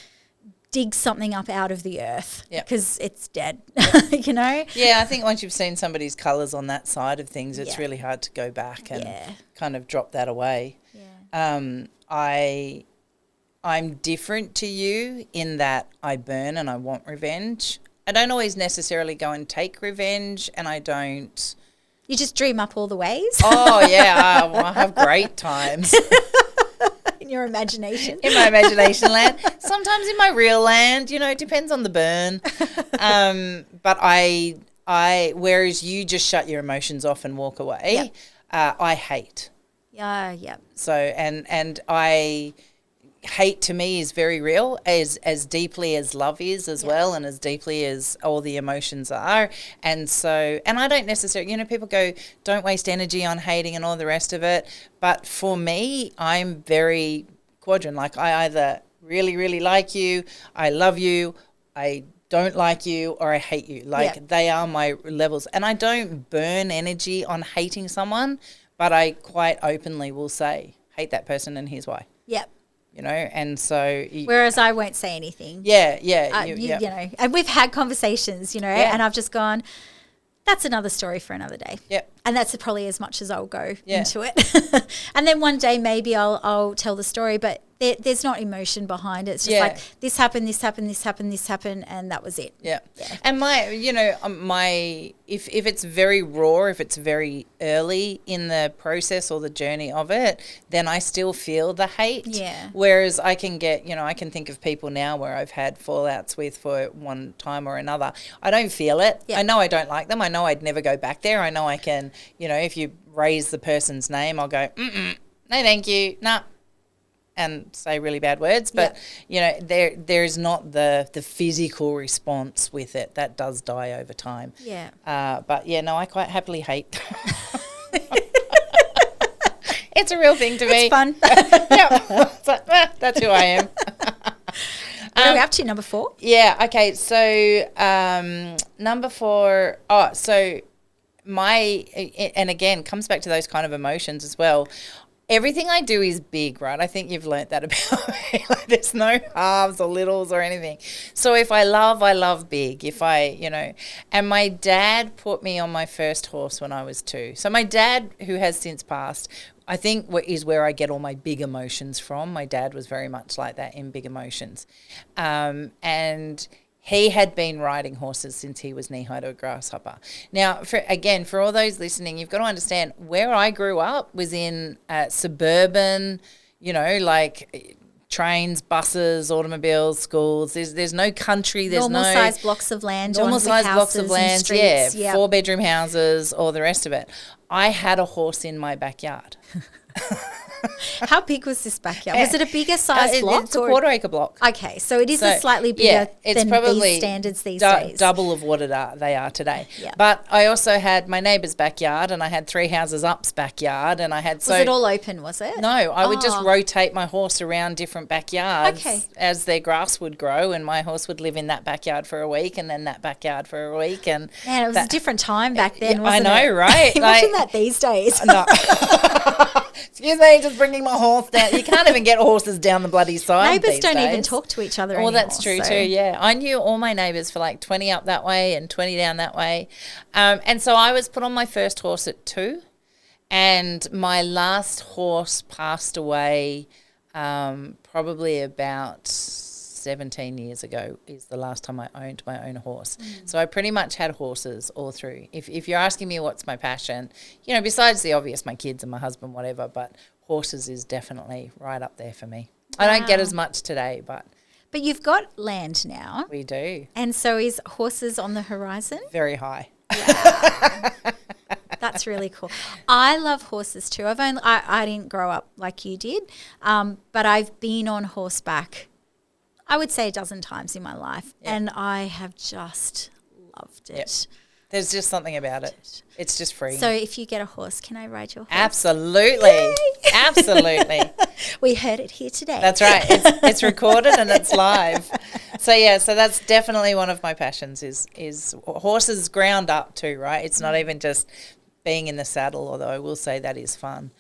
dig something up out of the earth because it's dead, Yeah, I think once you've seen somebody's colours on that side of things, it's really hard to go back and kind of drop that away. Yeah. I'm different to you in that I burn and I want revenge. I don't always necessarily go and take revenge, and I don't. You just dream up all the ways? Oh, yeah. I have great times. In your imagination? In my imagination land. Sometimes in my real land, it depends on the burn. But whereas you just shut your emotions off and walk away, I hate. Yeah. So, and I... hate to me is very real, as deeply as love is as well, and as deeply as all the emotions are. And so, and I don't necessarily, people go, don't waste energy on hating and all the rest of it. But for me, I'm very quadrant. Like, I either really, really like you, I love you, I don't like you, or I hate you. Like they are my levels. And I don't burn energy on hating someone, but I quite openly will say, hate that person and here's why. Yep. You know, and so... Whereas I won't say anything. Yeah. You know, and we've had conversations, you know, and I've just gone, that's another story for another day. Yep. And that's probably as much as I'll go into it. And then one day maybe I'll tell the story, but there's not emotion behind it. It's just like this happened, and that was it. Yeah. And if it's very raw, if it's very early in the process or the journey of it, then I still feel the hate. Yeah. Whereas I can I can think of people now where I've had fallouts with for one time or another. I don't feel it. Yeah. I know I don't like them. I know I'd never go back there. I know I can, if you raise the person's name, I'll go, no, thank you, nah. And say really bad words, but there's not the physical response with it. That does die over time. Yeah. But I quite happily hate. It's a real thing to me. It's fun. So, that's who I am. What are we up to? Number 4? Yeah. Okay. So number 4. Oh, so and again comes back to those kind of emotions as well. Everything I do is big, right? I think you've learnt that about me. Like there's no halves or littles or anything. So if I love big. If and my dad put me on my first horse when I was 2. So my dad, who has since passed, I think is where I get all my big emotions from. My dad was very much like that in big emotions. And he had been riding horses since he was knee-high to a grasshopper. Now, for all those listening, you've got to understand where I grew up was in suburban, like trains, buses, automobiles, schools. There's no country. There's normal-sized blocks of land. Normal-sized blocks of land, streets, 4-bedroom houses, all the rest of it. I had a horse in my backyard. How big was this backyard? Was it a bigger size block? It's a quarter-acre block. Okay, so it is a slightly bigger than these standards these days. Double of what they are today. Yeah. But I also had my neighbour's backyard, and I had 3 houses up's backyard, and I had... Was it all open, was it? No, I would just rotate my horse around different backyards as their grass would grow, and my horse would live in that backyard for a week and then that backyard for a week. And man, it was a different time back then, wasn't it? I know, right? Imagine that these days. No. Excuse me, just bringing my horse down. You can't even get horses down the bloody side. Neighbours don't even talk to each other anymore. Well, that's true too, yeah. I knew all my neighbours for like 20 up that way and 20 down that way. And so I was put on my first horse at 2, and my last horse passed away probably about 17 years ago is the last time I owned my own horse. So I pretty much had horses all through. If you're asking me what's my passion, besides the obvious, my kids and my husband, whatever, but horses is definitely right up there for me. Wow. I don't get as much today, but you've got land now. We do. And so is horses on the horizon? Very high. Wow. That's really cool. I love horses too. I didn't grow up like you did, but I've been on horseback, I would say 12 times in my life, and I have just loved it. Yep. There's just something about it. It's just free. So if you get a horse, can I ride your horse? Absolutely. Yay! Absolutely. We heard it here today. That's right. It's recorded and it's live. So that's definitely one of my passions is horses ground up too, right? It's not even just being in the saddle, although I will say that is fun.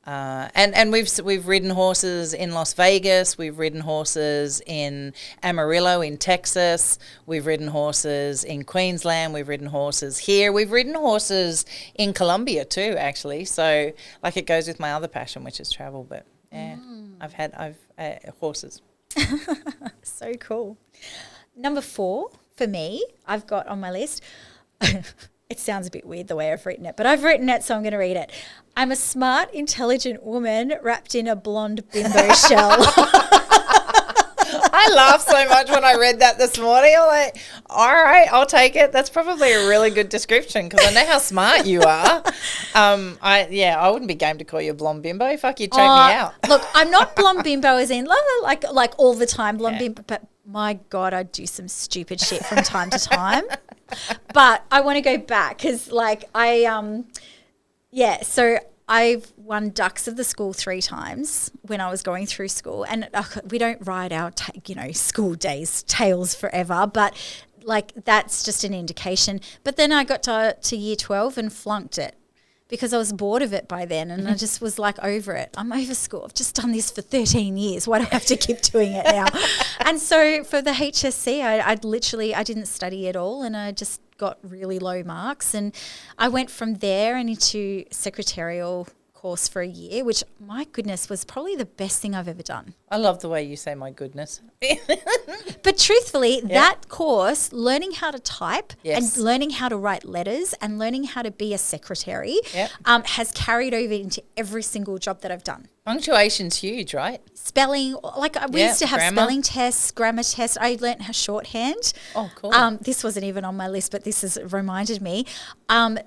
And we've ridden horses in Las Vegas. We've ridden horses in Amarillo in Texas. We've ridden horses in Queensland. We've ridden horses here. We've ridden horses in Colombia too, actually. So like it goes with my other passion, which is travel. But I've had horses. So cool. Number 4 for me, I've got on my list. It sounds a bit weird the way I've written it, but I've written it, so I'm going to read it. I'm a smart, intelligent woman wrapped in a blonde bimbo shell. I laughed so much when I read that this morning. I'm like, all right, I'll take it. That's probably a really good description because I know how smart you are. I wouldn't be game to call you a blonde bimbo. Fuck, you'd choke me out. Look, I'm not blonde bimbo as in like all the time blonde bimbo, but my God, I do some stupid shit from time to time. But I want to go back because so I've won Ducks of the School 3 times when I was going through school. And we don't ride our, school days tails forever, but like that's just an indication. But then I got to year 12 and flunked it because I was bored of it by then, and I just was like over it. I'm over school. I've just done this for 13 years. Why do I have to keep doing it now? And so for the HSC, I didn't study at all, and I just got really low marks. And I went from there and into secretarial course for a year, which, my goodness, was probably the best thing I've ever done. I love the way you say my goodness. But truthfully, that course, learning how to type and learning how to write letters and learning how to be a secretary has carried over into every single job that I've done. Punctuation's huge, right? Spelling, we used to have spelling tests, grammar tests. I learnt how shorthand. Oh, cool. This wasn't even on my list, but this has reminded me.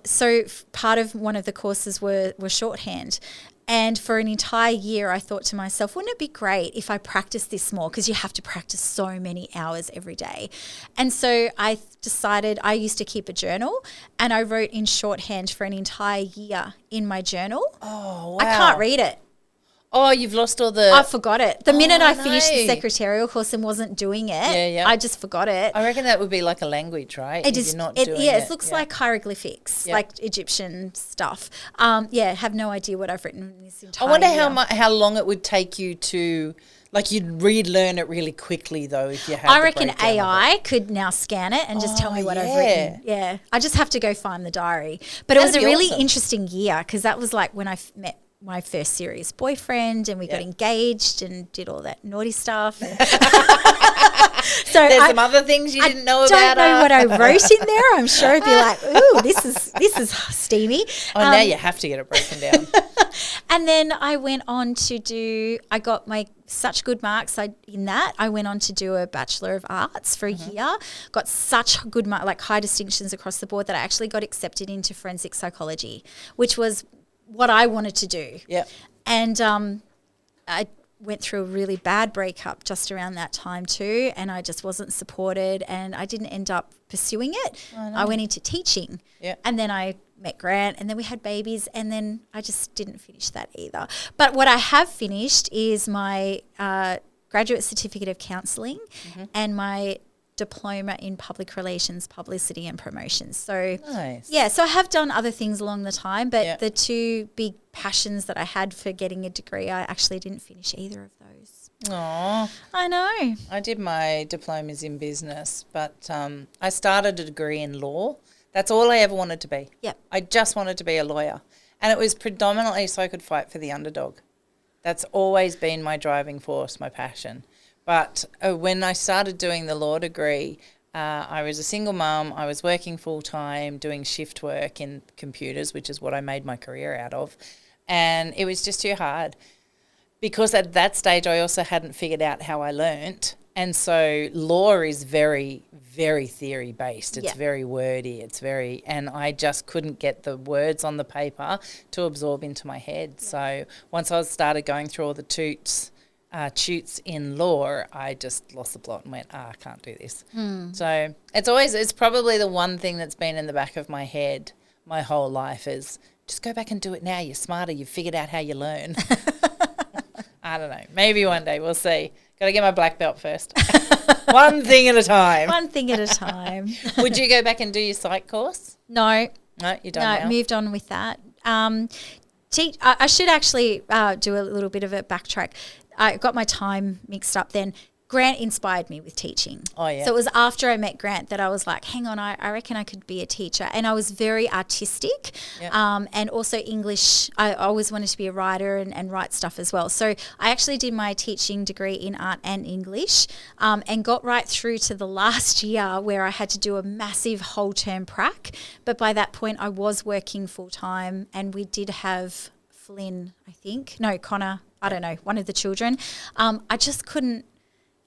So part of one of the courses were shorthand. And for an entire year, I thought to myself, wouldn't it be great if I practiced this more? Because you have to practice so many hours every day. And so I decided, I used to keep a journal, and I wrote in shorthand for an entire year in my journal. Oh, wow. I can't read it. Oh, you've lost all the... I forgot it. The minute I finished the secretarial course and wasn't doing it, I just forgot it. I reckon that would be like a language, right? It looks like hieroglyphics, like Egyptian stuff. Have no idea what I've written in this entire year. I wonder how long it would take you to... Like you'd relearn it really quickly though if you had I reckon AI could now scan it and just tell me what I've written. Yeah. I just have to go find the diary. But it was a really interesting year because that was like when I met my first serious boyfriend, and we got engaged and did all that naughty stuff. So there's some other things you didn't know about. I don't know what I wrote in there. I'm sure it'd be like, ooh, this is steamy. Oh, now you have to get it broken down. And then I went on to I got such good marks in that. I went on to do a Bachelor of Arts for a year, got such good marks, like high distinctions across the board, that I actually got accepted into forensic psychology, which was what I wanted to do. Yeah. And I went through a really bad breakup just around that time too, and I just wasn't supported, and I didn't end up pursuing it. I went into teaching. Yeah. And then I met Grant, and then we had babies, and then I just didn't finish that either. But what I have finished is my graduate certificate of counselling and my diploma in public relations, publicity and promotions. So so I have done other things along the time, but the two big passions that I had for getting a degree, I actually didn't finish either of those. Aww. I know. I did my diplomas in business, but I started a degree in law. That's all I ever wanted to be. Yep. I just wanted to be a lawyer, and it was predominantly so I could fight for the underdog. That's always been my driving force, my passion. But when I started doing the law degree, I was a single mum. I was working full-time, doing shift work in computers, which is what I made my career out of. And it was just too hard because at that stage I also hadn't figured out how I learnt. And so law is very, very theory-based. It's very wordy. And I just couldn't get the words on the paper to absorb into my head. So once I started going through all the toots in law, I just lost the plot and went, I can't do this. So it's probably the one thing that's been in the back of my head my whole life is just go back and do it now. You're smarter. You've figured out how you learn. I don't know. Maybe one day. We'll see. Got to get my black belt first. One thing at a time. One thing at a time. Would you go back and do your psych course? No. No, you don't now? Moved on with that. I should actually do a little bit of a backtrack. I got my time mixed up then. Grant inspired me with teaching. Oh, yeah. So it was after I met Grant that I was like, hang on, I reckon I could be a teacher. And I was very artistic and also English. I always wanted to be a writer and write stuff as well. So I actually did my teaching degree in art and English and got right through to the last year where I had to do a massive whole term prac. But by that point I was working full time, and we did have Flynn, Connor, I don't know, one of the children.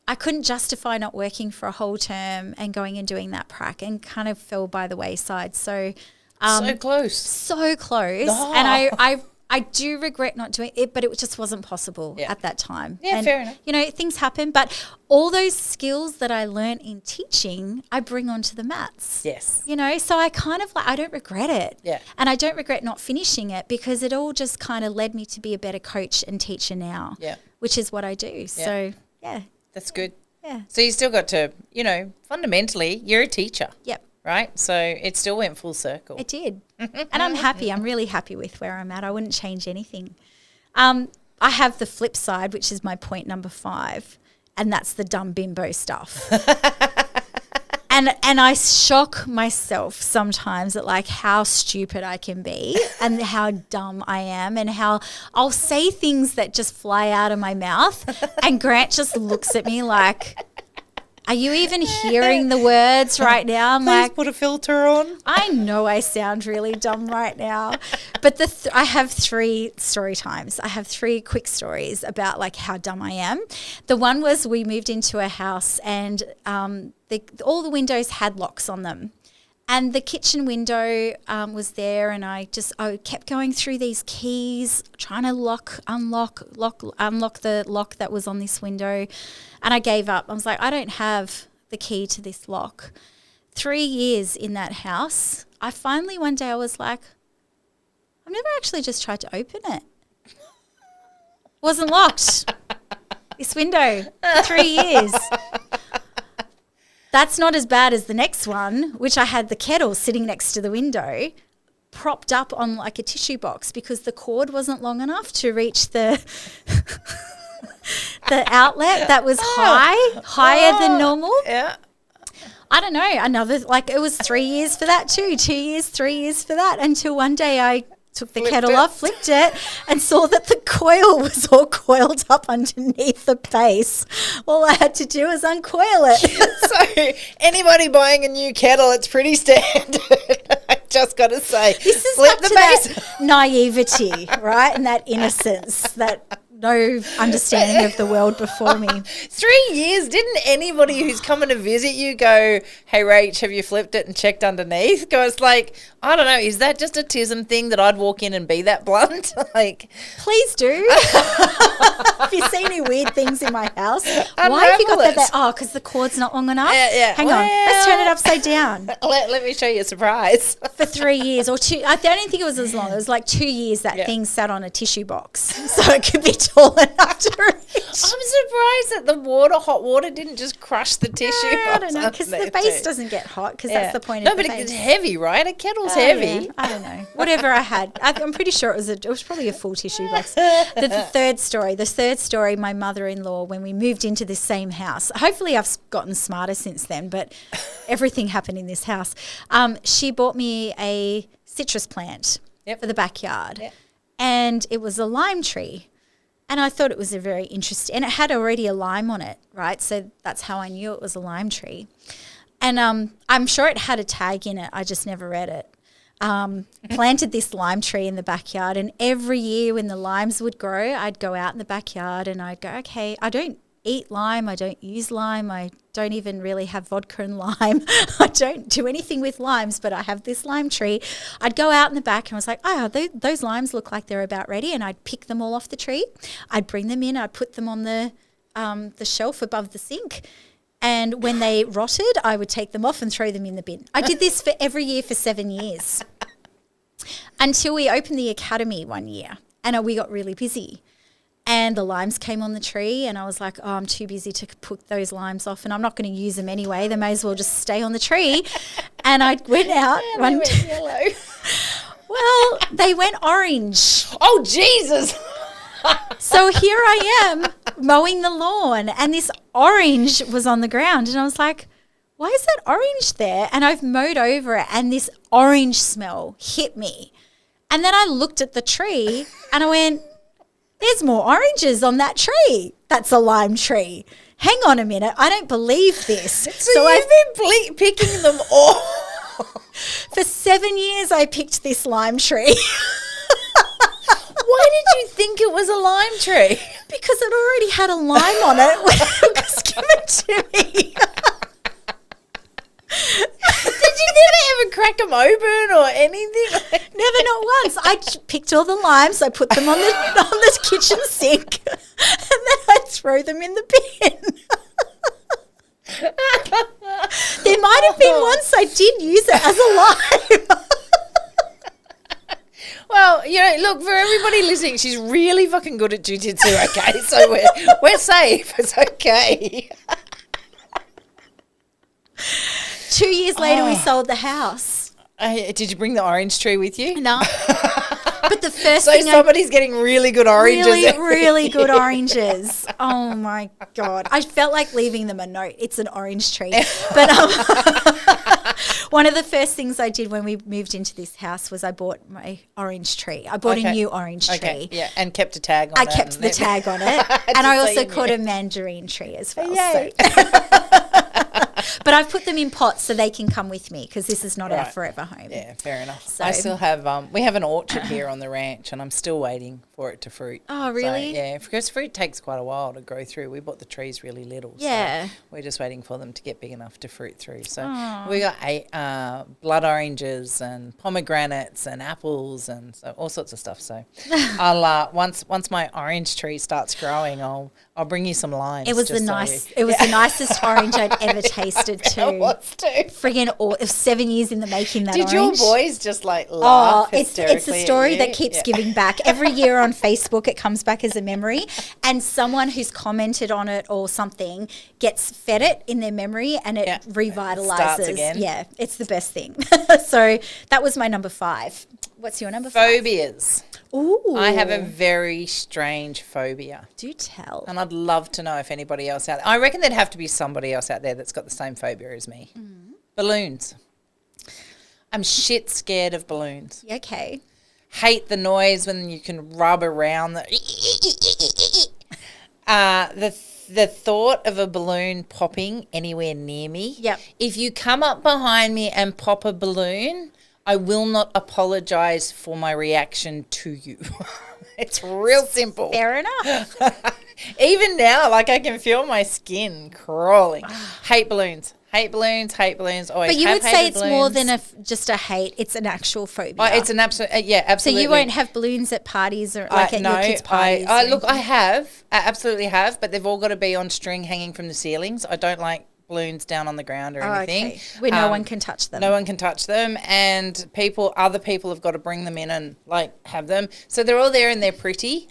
I couldn't justify not working for a whole term and going and doing that prac, and kind of fell by the wayside. So so close. So close. Oh. And I do regret not doing it, but it just wasn't possible at that time. Yeah, fair enough. You know, things happen, but all those skills that I learned in teaching, I bring onto the mats. Yes. You know, so I kind of I don't regret it. Yeah. And I don't regret not finishing it because it all just kind of led me to be a better coach and teacher now. Yeah. Which is what I do. So, yeah. That's good. Yeah. So you still got to, you know, fundamentally, you're a teacher. Yep. Right? So it still went full circle. It did. And I'm happy. I'm really happy with where I'm at. I wouldn't change anything. I have the flip side, which is my point number 5, and that's the dumb bimbo stuff. and I shock myself sometimes at like how stupid I can be and how dumb I am and how I'll say things that just fly out of my mouth and Grant just looks at me like, are you even hearing the words right now? I'm Please like, put a filter on. I know I sound really dumb right now, but I have 3 story times. I have 3 quick stories about like how dumb I am. The one was we moved into a house and all the windows had locks on them. And the kitchen window was there, and I kept going through these keys, trying to unlock the lock that was on this window, and I gave up. I was like, I don't have the key to this lock. 3 years in that house, I finally one day I was like, I've never actually just tried to open it. Wasn't locked. This window, 3 years. That's not as bad as the next one, which I had the kettle sitting next to the window, propped up on like a tissue box because the cord wasn't long enough to reach the the outlet that was higher than normal. Yeah. I don't know, it was 3 years for that too, 2 years, 3 years for that, until one day I took the kettle off, flipped it, and saw that the coil was all coiled up underneath the base. All I had to do was uncoil it. So anybody buying a new kettle, it's pretty standard. I just got to say, this is flip back to that naivety, right, and that innocence, that no understanding of the world before me. 3 years, didn't anybody who's coming to visit you go, hey, Rach, have you flipped it and checked underneath? Because, like, I don't know, is that just a TISM thing that I'd walk in and be that blunt? Like, please do. Have you seen any weird things in my house? Why have you got that there? Oh, because the cord's not long enough? Yeah. Hang on, let's turn it upside down. Let me show you a surprise. For 3 years or 2, I don't think it was as long. It was like 2 years that thing sat on a tissue box. So it could be tall enough to reach. I'm surprised that the hot water didn't just crush the tissue. I don't know, because the base doesn't get hot, because that's the point of the base. No, but it's heavy, right? A kettle's heavy. Yeah. I don't know. Whatever I had. I'm pretty sure it was probably a full tissue box. The third story, my mother-in-law, when we moved into this same house, hopefully I've gotten smarter since then, but everything happened in this house. She bought me a citrus plant for the backyard, and it was a lime tree. And I thought it was a very interesting, and it had already a lime on it, right? So that's how I knew it was a lime tree. And I'm sure it had a tag in it. I just never read it. Planted this lime tree in the backyard, and every year when the limes would grow, I'd go out in the backyard and I'd go, okay, I don't eat lime, I don't use lime, I don't even really have vodka and lime. I don't do anything with limes, but I have this lime tree. I'd go out in the back and I was like, oh, those limes look like they're about ready, and I'd pick them all off the tree. I'd bring them in, I'd put them on the shelf above the sink. And when they rotted, I would take them off and throw them in the bin. I did this for every year for 7 years until we opened the academy one year, and we got really busy. And the limes came on the tree, and I was like, oh, I'm too busy to put those limes off, and I'm not going to use them anyway. They may as well just stay on the tree. And I went out. They went yellow. Well, they went orange. Oh, Jesus. So here I am mowing the lawn, and this orange was on the ground, and I was like, why is that orange there? And I've mowed over it, and this orange smell hit me. And then I looked at the tree, and I went, there's more oranges on that tree. That's a lime tree. Hang on a minute. I don't believe this. So you've been picking them all. For 7 years, I picked this lime tree. Why did you think it was a lime tree? Because it already had a lime on it when it was given to me. Did you never ever crack them open or anything? Never, not once. I picked all the limes. I put them on the kitchen sink, and then I throw them in the bin. There might have been once I did use it as a lime. Well, you know, look, for everybody listening, she's really fucking good at jiu-jitsu, okay? So we're safe. It's okay. 2 years later, we sold the house. Did you bring the orange tree with you? No. But the first so thing somebody's getting really good oranges. Really good oranges. Oh, my God. I felt like leaving them a note. It's an orange tree. But one of the first things I did when we moved into this house was I bought my orange tree. I bought a new orange tree. Yeah, and kept a tag on it. I kept the tag on it. And I also caught a mandarin tree as well. Yay. So. But I've put them in pots so they can come with me because this is not our forever home. Yeah, fair enough. So, I still have, we have an orchard here on the ranch and I'm still waiting for it to fruit. Oh, really? So, yeah, because fruit takes quite a while to grow through. We bought the trees really little. Yeah. So we're just waiting for them to get big enough to fruit through. So we got blood oranges and pomegranates and apples and so all sorts of stuff. So I'll once my orange tree starts growing, I'll bring you some limes. It was the nicest orange I'd ever tasted too. It was too. Friggin' it was 7 years in the making, that Did orange. your boys just like laugh hysterically? It's a story that keeps giving back. Every year on Facebook it comes back as a memory, and someone who's commented on it or something gets fed it in their memory and it revitalizes. Starts again. Yeah, it's the best thing. So that was my number 5. What's your number 5? Phobias. Ooh. I have a very strange phobia. Do tell. And I'd love to know if anybody else out there. I reckon there'd have to be somebody else out there that's got the same phobia as me. Balloons. I'm shit scared of balloons. Okay. Hate the noise when you can rub around the thought of a balloon popping anywhere near me. Yep. If you come up behind me and pop a balloon, I will not apologise for my reaction to you. It's real simple. Fair enough. Even now, like I can feel my skin crawling. Hate balloons. Hate balloons. Hate balloons. Always. But you would say it's balloons. more than just a hate. It's an actual phobia. Oh, it's an absolute. Yeah, absolutely. So you won't have balloons at parties or like at your kids' parties? Look, I have. I absolutely have. But they've all got to be on string hanging from the ceilings. I don't like balloons down on the ground or anything. Okay. Where no one can touch them. No one can touch them, and other people have got to bring them in and like have them. So they're all there and they're pretty,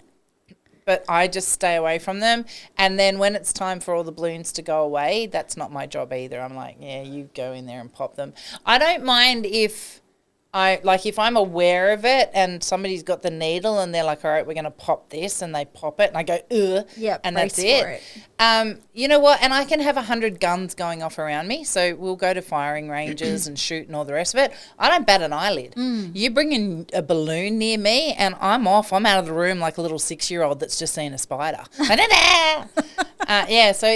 but I just stay away from them. And then when it's time for all the balloons to go away, that's not my job either. I'm like, yeah, you go in there and pop them. I don't mind if I'm aware of it and somebody's got the needle and they're like, all right, we're going to pop this, and they pop it and I go, ugh, and that's it. You know what? And I can have 100 guns going off around me. So we'll go to firing ranges and shoot and all the rest of it. I don't bat an eyelid. You bring in a balloon near me and I'm off. I'm out of the room like a little 6-year-old that's just seen a spider. Yeah, so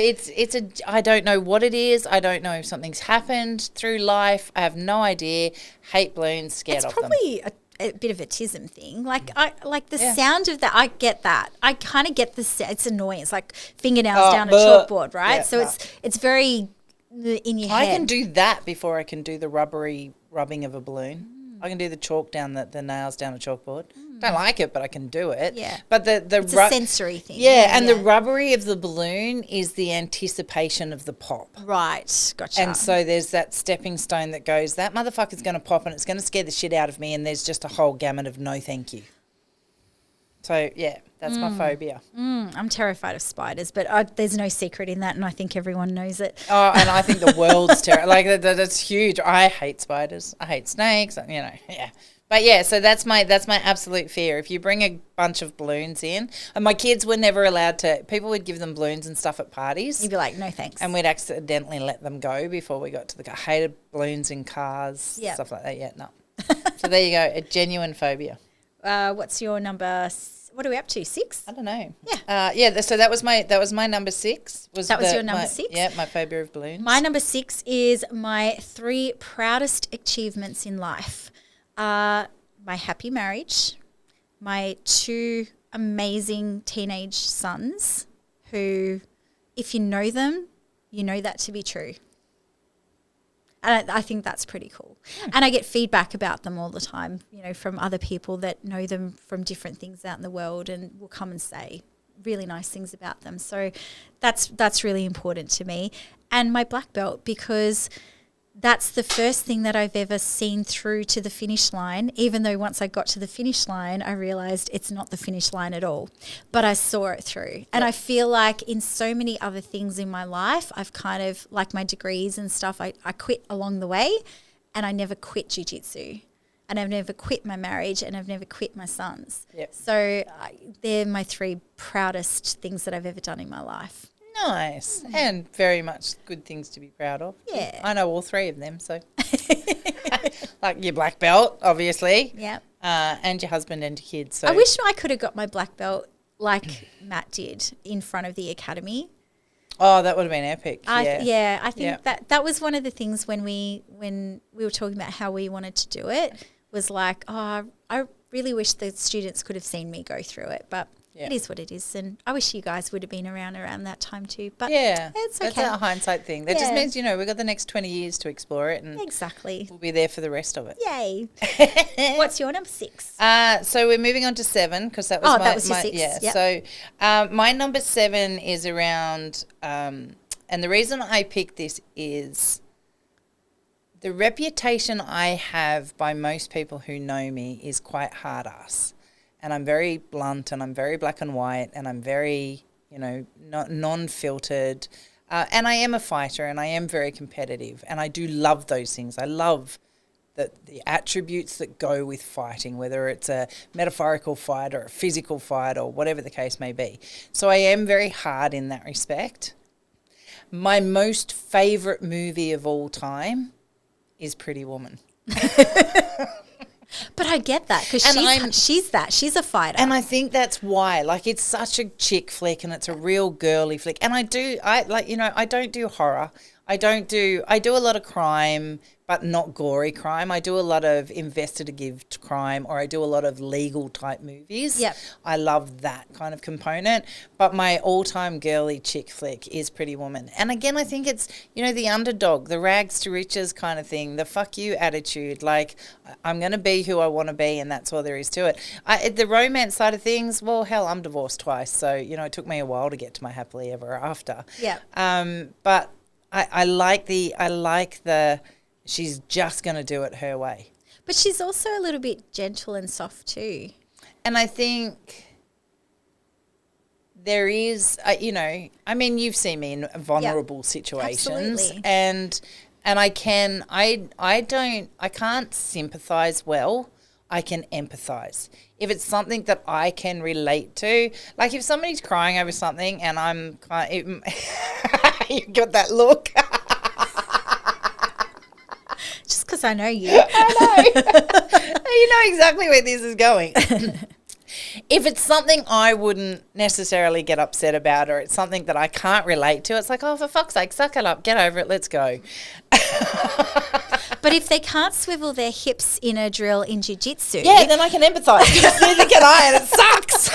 I don't know what it is. I don't know if something's happened through life. I have no idea. Hate balloons, scared of them. It's probably a bit of a tism thing. Like I like the sound of that. I get that. I kind of get it's annoying. It's like fingernails down a chalkboard, right? Yeah, so it's very in your head. I can do that before I can do the rubbery rubbing of a balloon. I can do the chalk down the nails down a chalkboard. Don't like it, but I can do it. Yeah. But it's a sensory thing. Yeah, and the rubbery of the balloon is the anticipation of the pop. Right, gotcha. And so there's that stepping stone that goes, that motherfucker's going to pop and it's going to scare the shit out of me, and there's just a whole gamut of no thank you. So, yeah, that's my phobia. I'm terrified of spiders, but there's no secret in that, and I think everyone knows it. Oh, and I think the world's terrible. Like, that's huge. I hate spiders. I hate snakes, yeah. But, yeah, so that's my absolute fear. If you bring a bunch of balloons in, and my kids were never allowed to, people would give them balloons and stuff at parties. You'd be like, no thanks. And we'd accidentally let them go before we got to the car. Hated balloons in cars, stuff like that. Yeah, no. So there you go, a genuine phobia. What's your number? What are we up to? 6? I don't know. Yeah. So that was my number 6. Was your number 6? Yeah, my phobia of balloons. My number 6 is my 3 proudest achievements in life. My happy marriage, my 2 amazing teenage sons, who, if you know them, you know that to be true. And I think that's pretty cool. And I get feedback about them all the time, you know, from other people that know them from different things out in the world and will come and say really nice things about them. So that's really important to me. And my black belt, because that's the first thing that I've ever seen through to the finish line, even though once I got to the finish line, I realised it's not the finish line at all. But I saw it through. And I feel like in so many other things in my life, I've kind of, like my degrees and stuff, I quit along the way, and I never quit jiu-jitsu. And I've never quit my marriage, and I've never quit my sons. Yep. So they're my 3 proudest things that I've ever done in my life. Nice. And very much good things to be proud of. Yeah. I know all 3 of them, so. Like your black belt, obviously. Yeah. And your husband and your kids. So I wish I could have got my black belt like Matt did in front of the academy. Oh, that would have been epic. I think that was one of the things when we were talking about how we wanted to do it, was like, I really wish the students could have seen me go through it, but it is what it is. And I wish you guys would have been around that time too. But it's okay. That's a hindsight thing. That just means, you know, we've got the next 20 years to explore it, and exactly, we'll be there for the rest of it. Yay. What's your number 6? So we're moving on to 7, because that was that was your 6. Yeah. Yep. So my number 7 is around, and the reason I picked this is the reputation I have by most people who know me is quite hard ass. And I'm very blunt, and I'm very black and white, and I'm very, you know, non-filtered. And I am a fighter, and I am very competitive, and I do love those things. I love the attributes that go with fighting, whether it's a metaphorical fight or a physical fight or whatever the case may be. So I am very hard in that respect. My most favourite movie of all time is Pretty Woman. But I get that, because she's a fighter. And I think that's why, like, it's such a chick flick, and it's a real girly flick. And I don't do horror. I do a lot of crime, but not gory crime. I do a lot of investigative crime, or I do a lot of legal type movies. Yep. I love that kind of component. But my all-time girly chick flick is Pretty Woman. And again, I think it's, you know, the underdog, the rags to riches kind of thing, the fuck you attitude. Like, I'm going to be who I want to be, and that's all there is to it. The romance side of things, well, hell, I'm divorced twice. So, you know, it took me a while to get to my happily ever after. Yeah. But I like the she's just going to do it her way. But she's also a little bit gentle and soft too. And I think there is, you know, I mean, you've seen me in vulnerable situations. Absolutely. And I can't sympathise well. I can empathise. If it's something that I can relate to, like if somebody's crying over something and I'm kind of, you got that look. Just because I know you. I know. You know exactly where this is going. If it's something I wouldn't necessarily get upset about, or it's something that I can't relate to, it's like, oh, for fuck's sake, suck it up, get over it, let's go. But if they can't swivel their hips in a drill in jiu-jitsu. Yeah, then I can empathise, because neither can I, and it sucks.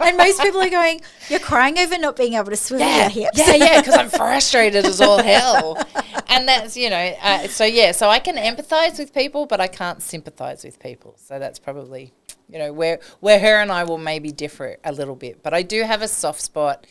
And most people are going, you're crying over not being able to swivel your hips. Yeah, because I'm frustrated as all hell. And that's, you know, so I can empathise with people, but I can't sympathise with people. So that's probably, you know, where her and I will maybe differ a little bit. But I do have a soft spot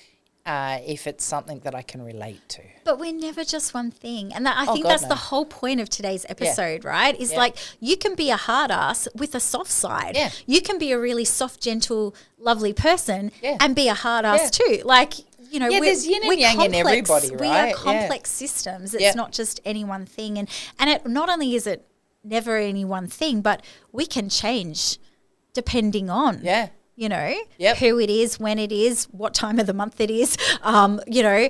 if it's something that I can relate to. But we're never just one thing. And I think that's the whole point of today's episode, right? Is like, you can be a hard ass with a soft side. Yeah. You can be a really soft, gentle, lovely person and be a hard ass too. Like, you know, there's yin and yang in everybody, right? We are complex systems. It's not just any one thing. And it not only is it never any one thing, but we can change depending on you know, who it is, when it is, what time of the month it is, you know,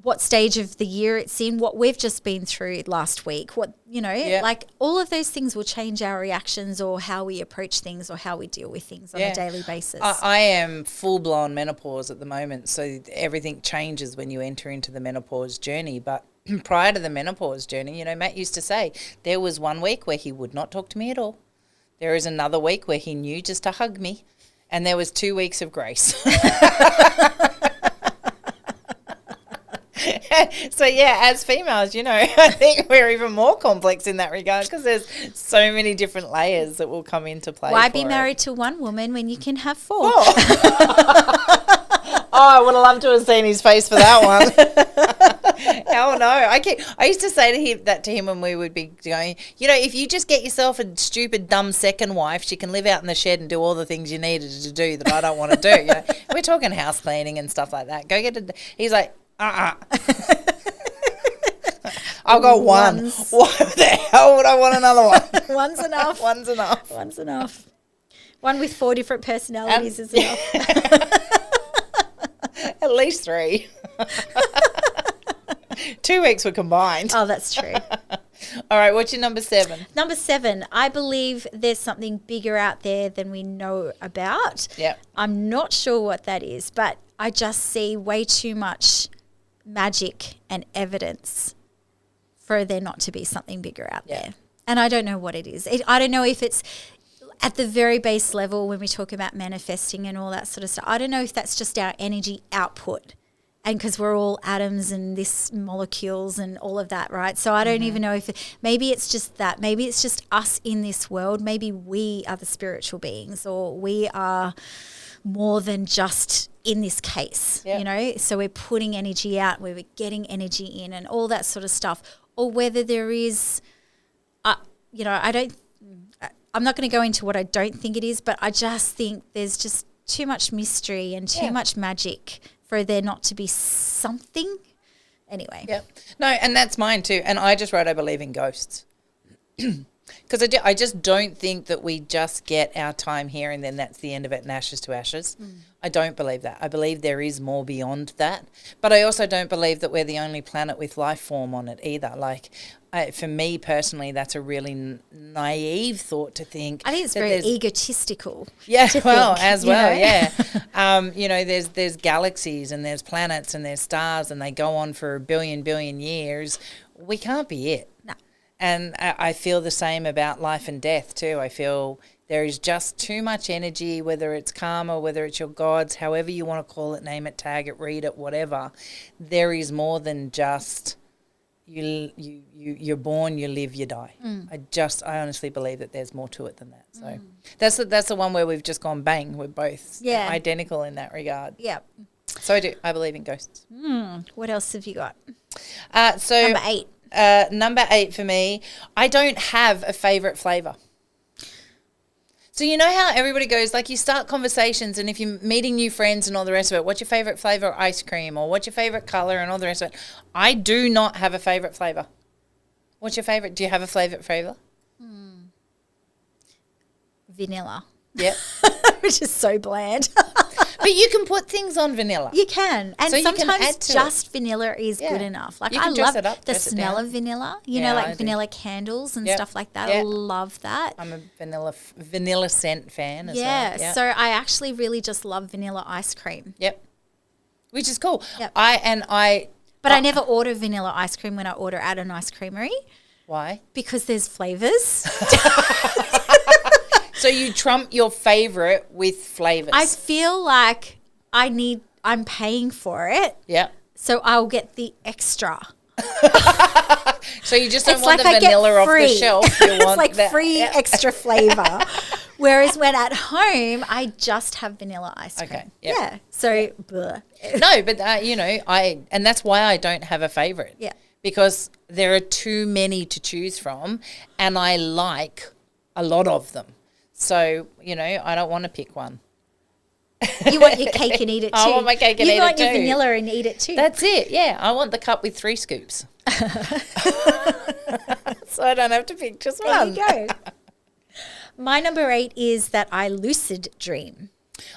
what stage of the year it's in, what we've just been through last week, what, you know, like all of those things will change our reactions or how we approach things or how we deal with things on a daily basis. I am full-blown menopause at the moment, so everything changes when you enter into the menopause journey. But prior to the menopause journey, you know, Matt used to say there was 1 week where he would not talk to me at all. There is another week where he knew just to hug me. And there was 2 weeks of grace. So, as females, I think we're even more complex in that regard because there's so many different layers that will come into play. Why be married to one woman when you can have 4? I would have loved to have seen his face for that one. Hell no. I used to say to him when we would be going, if you just get yourself a stupid, dumb second wife, she can live out in the shed and do all the things you needed to do that I don't want to do. We're talking house cleaning and stuff like that. Go get it. He's like, I've got one. Why the hell would I want another one? One's enough. One's enough. One's enough. One with 4 different personalities is enough. At least 3. 2 weeks were combined. Oh, that's true. All right, what's your number 7? Number 7, I believe there's something bigger out there than we know about. Yeah. I'm not sure what that is, but I just see way too much magic and evidence for there not to be something bigger out there. And I don't know what it is. I don't know if it's at the very base level when we talk about manifesting and all that sort of stuff. I don't know if that's just our energy output. And because we're all atoms and this molecules and all of that, right? So I don't even know if maybe it's just that. Maybe it's just us in this world. Maybe we are the spiritual beings, or we are more than just in this case, So we're putting energy out, where we're getting energy in and all that sort of stuff. Or whether there is, I'm not going to go into what I don't think it is, but I just think there's just too much mystery and too much magic for there not to be something. Anyway. Yep. No, and that's mine too. And I just wrote, I believe in ghosts. Because I just don't think that we just get our time here and then that's the end of it and ashes to ashes. I don't believe that. I believe there is more beyond that. But I also don't believe that we're the only planet with life form on it either. Like, for me personally, that's a really naive thought to think. I think it's very egotistical. Yeah, well, think, as well, yeah. There's galaxies and there's planets and there's stars and they go on for a billion years. We can't be it. No. And I feel the same about life and death too. I feel there is just too much energy, whether it's karma, whether it's your gods, however you want to call it, name it, tag it, read it, whatever. There is more than just you're born, you live, you die. I honestly believe that there's more to it than that. So that's the one where we've just gone bang. We're both identical in that regard. Yeah. So I do. I believe in ghosts. What else have you got? So number 8. Number 8 for me, I don't have a favourite flavour. So you know how everybody goes, like you start conversations and if you're meeting new friends and all the rest of it, what's your favourite flavour of ice cream or what's your favourite colour and all the rest of it? I do not have a favourite flavour. What's your favourite? Do you have a favourite flavour? Vanilla. Yep. Which is so bland. But you can put things on vanilla. You can. And so sometimes just vanilla is good enough. Like I love the smell of vanilla. You know, like vanilla candles and stuff like that. I love that. I'm a vanilla scent fan as well. Yeah. So I actually really just love vanilla ice cream. Yep. Which is cool. Yep. But I never order vanilla ice cream when I order at an ice creamery. Why? Because there's flavours. So you trump your favourite with flavours. I feel like I'm paying for it. Yeah. So I'll get the extra. So you just don't want the vanilla off the shelf. You want it's like free extra flavour. Whereas when at home, I just have vanilla ice cream. Okay. Yep. Yeah. So, bleh. No, but and that's why I don't have a favourite. Yeah. Because there are too many to choose from and I like a lot of them. So, I don't want to pick one. You want your cake and eat it too. I want my cake and eat it too. You want your vanilla and eat it too. That's it, yeah. I want the cup with 3 scoops. So I don't have to pick just one. There you go. My number 8 is that I lucid dream.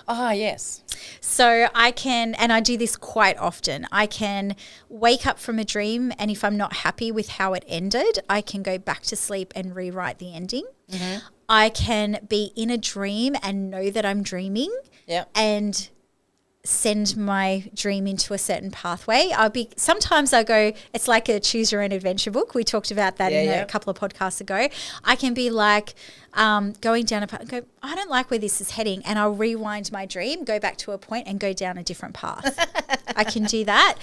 Ah, yes. So I can, and I do this quite often, I can wake up from a dream and if I'm not happy with how it ended, I can go back to sleep and rewrite the ending. Mm-hmm. I can be in a dream and know that I'm dreaming and send my dream into a certain pathway. Sometimes I go, it's like a choose your own adventure book. We talked about that in a couple of podcasts ago. I can be like going down a path and go, I don't like where this is heading. And I'll rewind my dream, go back to a point and go down a different path. I can do that.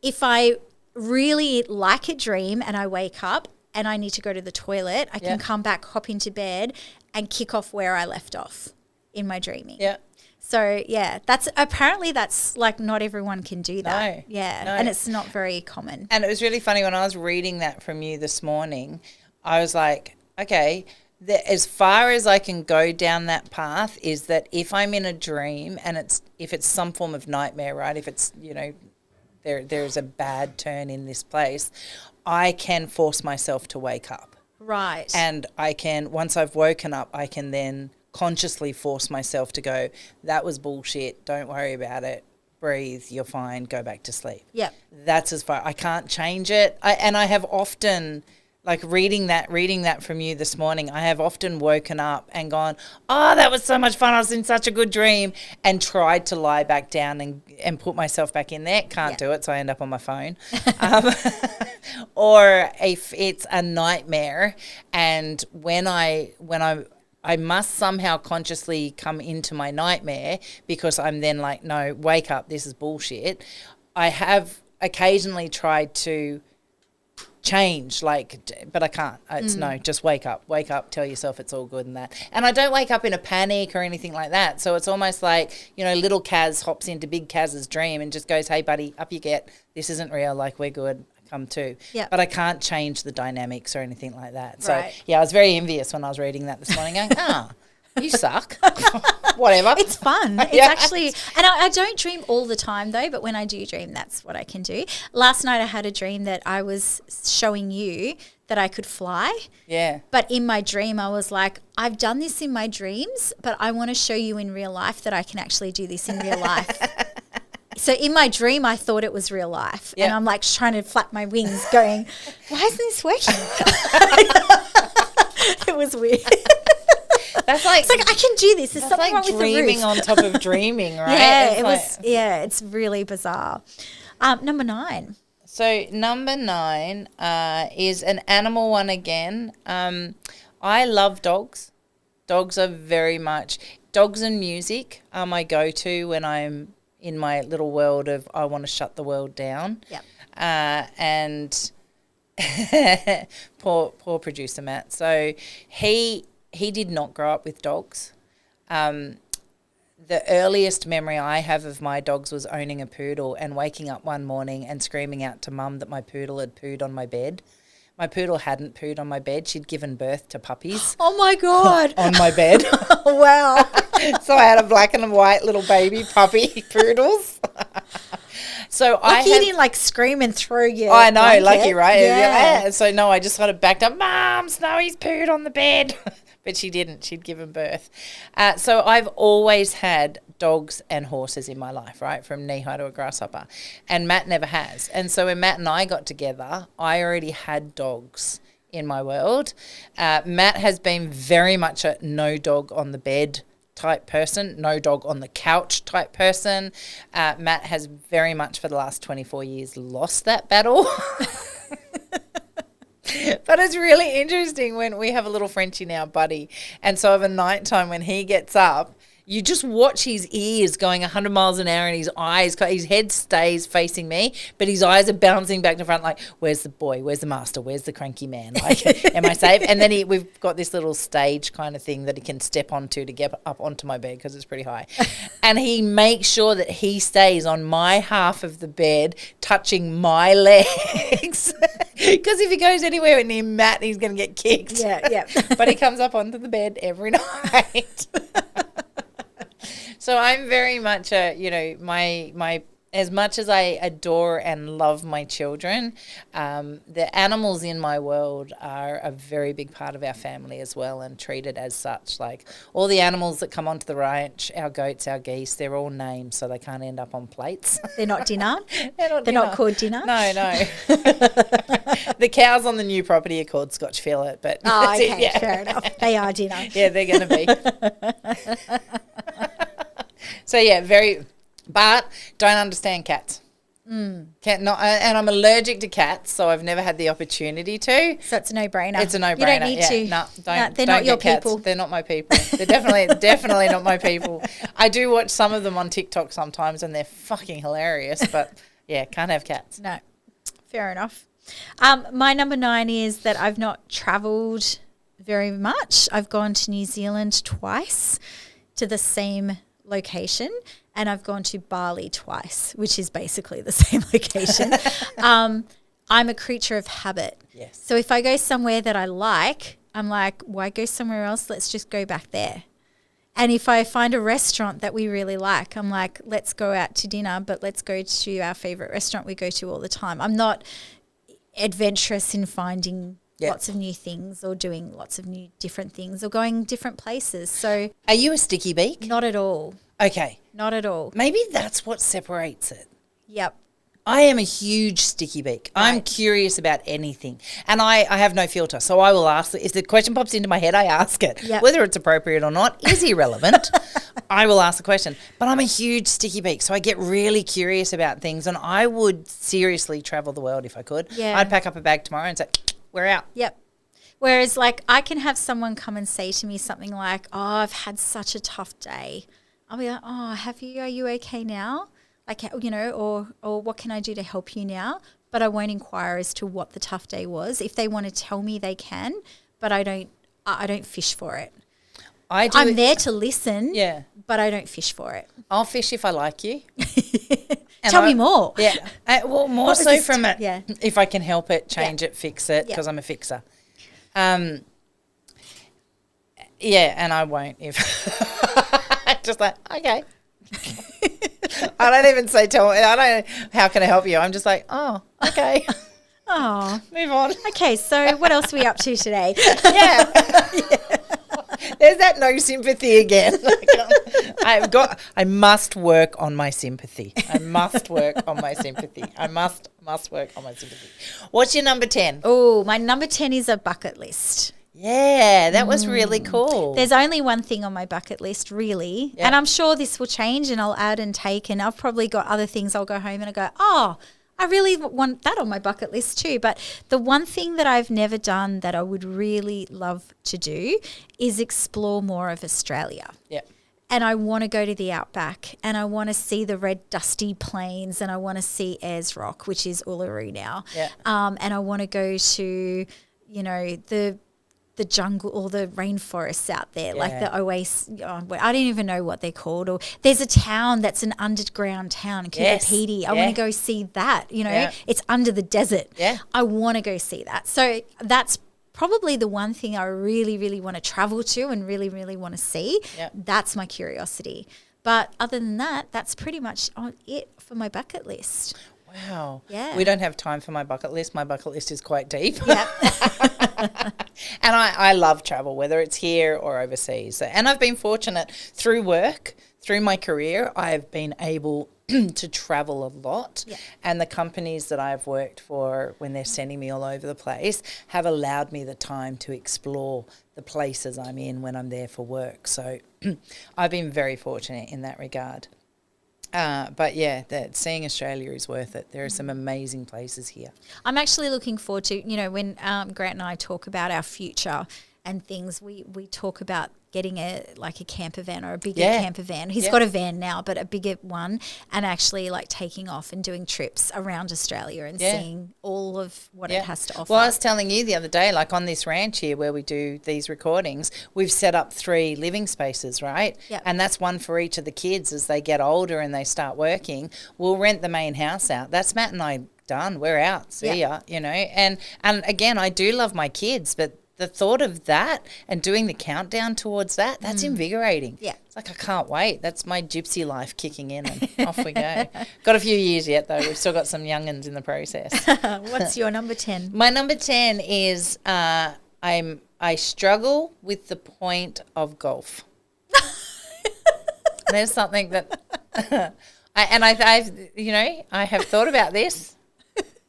if I really like a dream and I wake up and I need to go to the toilet, I can come back, hop into bed and kick off where I left off in my dreaming. Yeah. So, that's like not everyone can do that. No. Yeah. No. And it's not very common. And it was really funny when I was reading that from you this morning, I was like, okay, as far as I can go down that path is that if I'm in a dream and if it's some form of nightmare, right, if it's, there's a bad turn in this place, I can force myself to wake up. Right. And I can, once I've woken up, I can then consciously force myself to go, that was bullshit, don't worry about it, breathe, you're fine, go back to sleep. Yep. That's as far, I can't change it. I have often, like reading that from you this morning, I have often woken up and gone, oh, that was so much fun, I was in such a good dream, and tried to lie back down and put myself back in there. Can't do it, so I end up on my phone. Or if it's a nightmare, and when I must somehow consciously come into my nightmare because I'm then like, no, wake up, this is bullshit. I have occasionally tried to change, but I can't. It's no, just wake up, tell yourself it's all good and that. And I don't wake up in a panic or anything like that. So it's almost like, little Kaz hops into big Kaz's dream and just goes, hey, buddy, up you get. This isn't real. Like, we're good. Come to. Yep. But I can't change the dynamics or anything like that. So, right. I was very envious when I was reading that this morning going, you suck. Whatever. It's fun. It's actually, and I don't dream all the time though, but when I do dream, that's what I can do. Last night I had a dream that I was showing you that I could fly. Yeah. But in my dream, I was like, I've done this in my dreams, but I want to show you in real life that I can actually do this in real life. So in my dream, I thought it was real life. Yep. And I'm like trying to flap my wings going, why isn't this working? It was weird. That's like, it's like, I can do this. There's something wrong with the roof. Dreaming on top of dreaming, right? It's really bizarre. Number 9. So number 9 is an animal one again. I love dogs. Dogs are very much, dogs and music are my go-to when I'm in my little world of I want to shut the world down. Yep. And poor producer Matt. So he did not grow up with dogs. The earliest memory I have of my dogs was owning a poodle and waking up one morning and screaming out to Mum that my poodle had pooed on my bed. My poodle hadn't pooed on my bed. She'd given birth to puppies. Oh, my God. On my bed. Wow. So I had a black and white little baby puppy poodles. So like he didn't like scream and throw you. I know, blanket. lucky, right? Yeah. So no, I just kind of backed up. Mum, Snowy's pooed on the bed. But she didn't. She'd given birth. So I've always had dogs and horses in my life, right, from knee-high to a grasshopper. And Matt never has. And so when Matt and I got together, I already had dogs in my world. Matt has been very much a no dog on the bed type person, no dog on the couch type person. Matt has very much for the last 24 years lost that battle. But it's really interesting when we have a little Frenchie now, Buddy. And so of a nighttime when he gets up, you just watch his ears going 100 miles an hour and his head stays facing me, but his eyes are bouncing back to front like, where's the boy? Where's the master? Where's the cranky man? Like, am I safe? And then we've got this little stage kind of thing that he can step onto to get up onto my bed because it's pretty high. And he makes sure that he stays on my half of the bed touching my legs because if he goes anywhere near Matt, he's going to get kicked. Yeah. But he comes up onto the bed every night. So I'm very much my as much as I adore and love my children, the animals in my world are a very big part of our family as well and treated as such. Like all the animals that come onto the ranch, our goats, our geese, they're all named so they can't end up on plates. They're not dinner? They're not called dinner? No. The cows on the new property are called Scotch Fillet. But okay, fair enough. They are dinner. Yeah, they're going to be. So, but don't understand cats. And I'm allergic to cats, so I've never had the opportunity to. So it's a no-brainer. It's a no-brainer. You don't need to. No, they're don't not your get cats. people. They're not my people. They're definitely not my people. I do watch some of them on TikTok sometimes, and they're fucking hilarious. But Yeah, can't have cats. No, fair enough. My number 9 is that I've not travelled very much. I've gone to New Zealand twice to the same location, and I've gone to Bali twice, which is basically the same location. I'm a creature of habit. Yes. So if I go somewhere that I like, I'm like, why go somewhere else? Let's just go back there. And if I find a restaurant that we really like, I'm like, let's go out to dinner, but let's go to our favourite restaurant we go to all the time. I'm not adventurous in finding lots of new things or doing lots of new different things or going different places. So are you a sticky beak? Not at all. Okay. Not at all. Maybe that's what separates it. Yep. I am a huge sticky beak. Right. I'm curious about anything. And I have no filter. So I will ask, if the question pops into my head, I ask it. Yep. Whether it's appropriate or not is irrelevant. I will ask the question. But I'm a huge sticky beak. So I get really curious about things. And I would seriously travel the world if I could. Yeah. I'd pack up a bag tomorrow and say, we're out. Yep. Whereas like I can have someone come and say to me something like, oh, I've had such a tough day. I'll be like, oh, have you? Are you okay now? Like, you know, or what can I do to help you now? But I won't inquire as to what the tough day was. If they want to tell me, they can, but I don't fish for it. I'm there to listen, but I don't fish for it. I'll fish if I like you. Tell me more. Yeah. Well, more so from it. Yeah. If I can help it, change it, fix it, because I'm a fixer. And I won't if just like, okay. I don't even say tell me. I don't. How can I help you? I'm just like, oh, okay. Oh, move on. Okay, so what else are we up to today? There's that no sympathy again. I must work on my sympathy. I must work on my sympathy. I must work on my sympathy. What's your number 10? Oh, my number 10 is a bucket list. Yeah, that was really cool. There's only one thing on my bucket list, really. Yep. And I'm sure this will change and I'll add and take, and I've probably got other things I'll go home and I go, oh, I really want that on my bucket list too. But the one thing that I've never done that I would really love to do is explore more of Australia. Yeah. And I want to go to the outback and I want to see the red dusty plains and I want to see Ayers Rock, which is Uluru now. Yeah. And I want to go to, you know, the jungle or the rainforests out there, like the oasis. I don't even know what they're called. Or there's a town that's an underground town, Kupapiti. I want to go see that. You know, it's under the desert. Yeah. I want to go see that. So that's probably the one thing I really, really want to travel to and really, really want to see. Yep. That's my curiosity. But other than that, that's pretty much it for my bucket list. Wow. Yeah. We don't have time for my bucket list. My bucket list is quite deep. Yeah. And I love travel, whether it's here or overseas. And I've been fortunate through work, through my career, I've been able to travel a lot. Yeah. And the companies that I've worked for, when they're sending me all over the place, have allowed me the time to explore the places I'm in when I'm there for work. So I've been very fortunate in that regard. But yeah, seeing Australia is worth it. There are some amazing places here. I'm actually looking forward to, you know, when Grant and I talk about our future and things, we talk about getting a camper van or a bigger camper van. He's got a van now, but a bigger one, and actually like taking off and doing trips around Australia and seeing all of what it has to offer. Well, I was telling you the other day, like on this ranch here where we do these recordings, we've set up 3 living spaces, right? Yep. And that's one for each of the kids as they get older and they start working. We'll rent the main house out. That's Matt and I done. We're out. See ya, you know. And again, I do love my kids, but the thought of that and doing the countdown towards that's invigorating. Yeah. It's like, I can't wait. That's my gypsy life kicking in and off we go. Got a few years yet, though. We've still got some young'uns in the process. What's your number 10? My number 10 is I struggle with the point of golf. There's something that I have thought about this.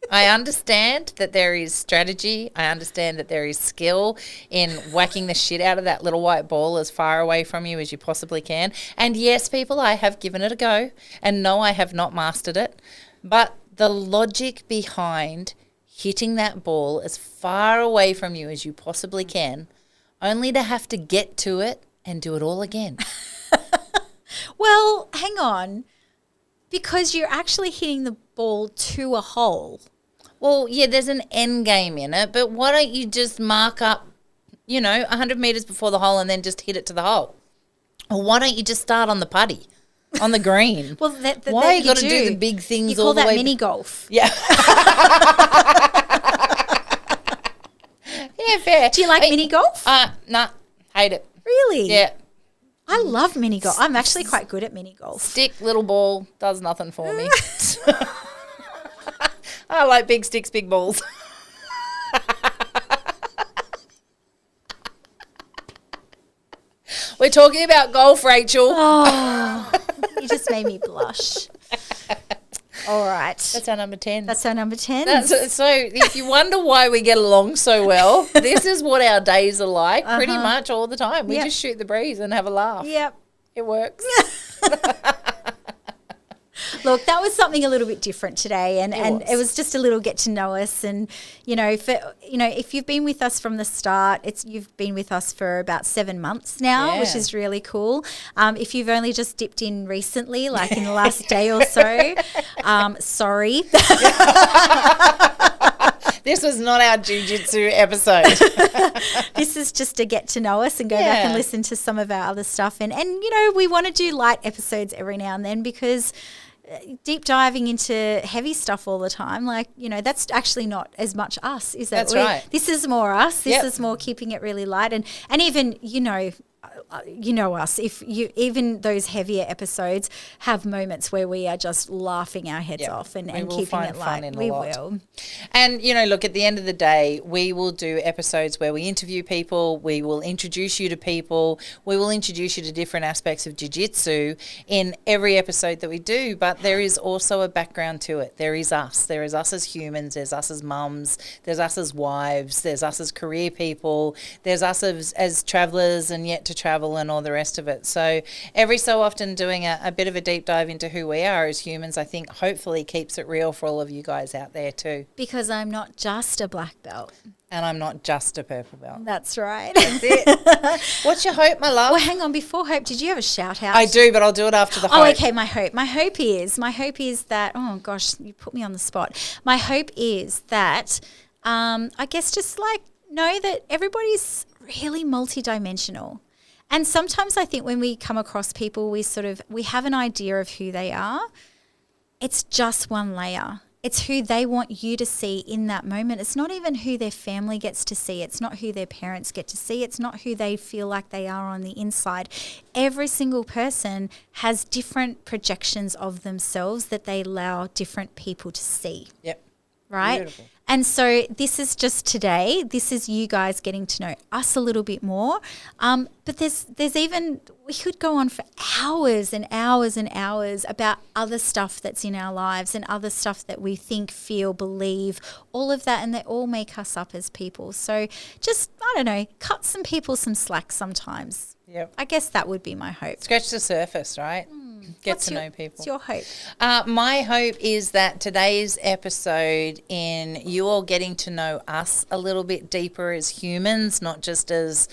I understand that there is strategy. I understand that there is skill in whacking the shit out of that little white ball as far away from you as you possibly can. And yes, people, I have given it a go. And no, I have not mastered it. But the logic behind hitting that ball as far away from you as you possibly can, only to have to get to it and do it all again. Well, hang on. Because you're actually hitting the ball to a hole. Well, yeah, there's an end game in it, but why don't you just mark up, 100 metres before the hole and then just hit it to the hole? Or why don't you just start on the putty, on the green? Well, why you got to do the big things all the way? You call that mini golf. Yeah. Yeah, fair. Do you like mini golf? Nah, hate it. Really? Yeah. I love mini golf. I'm actually quite good at mini golf. Stick, little ball, does nothing for me. I like big sticks, big balls. We're talking about golf, Rachel. Oh, you just made me blush. All right. That's our number 10. That's our number 10. So if you wonder why we get along so well, this is what our days are like pretty much all the time. We just shoot the breeze and have a laugh. Yep. It works. Look, that was something a little bit different today, and it was just a little get to know us. And if you've been with us from the start, you've been with us for about 7 months now, which is really cool. If you've only just dipped in recently, like in the last day or so, sorry. This was not our jiu-jitsu episode. This is just to get to know us and go back and listen to some of our other stuff. And we want to do light episodes every now and then, because deep diving into heavy stuff all the time, that's actually not as much us, is it? That's right. This is more us. This is more keeping it really light. And even, us, even those heavier episodes have moments where we are just laughing our heads off and keeping it light. We will. And, look, at the end of the day, we will do episodes where we interview people, we will introduce you to people, we will introduce you to different aspects of jiu-jitsu in every episode that we do, but there is also a background to it. There is us. There is us as humans, there's us as mums, there's us as wives, there's us as career people, there's us as travellers and yet to travel and all the rest of it. So every so often doing a bit of a deep dive into who we are as humans, I think hopefully keeps it real for all of you guys out there too. Because I'm not just a black belt. And I'm not just a purple belt. That's right. That's it. What's your hope, my love? Well, hang on. Before hope, did you have a shout out? I do, but I'll do it after the hope. Oh, okay. My hope is that, oh gosh, you put me on the spot. My hope is that, I guess just know that everybody's really multidimensional. And sometimes I think when we come across people, we have an idea of who they are. It's just one layer. It's who they want you to see in that moment. It's not even who their family gets to see. It's not who their parents get to see. It's not who they feel like they are on the inside. Every single person has different projections of themselves that they allow different people to see. Yep. Right? Beautiful. And so this is just today. This is you guys getting to know us a little bit more. But there's even, we could go on for hours and hours and hours about other stuff that's in our lives and other stuff that we think, feel, believe, all of that. And they all make us up as people. So just, I don't know, cut some people some slack sometimes. Yep. I guess that would be my hope. Scratch the surface, right? Get to know people. What's your hope? My hope is that today's episode, in you all getting to know us a little bit deeper as humans, not just as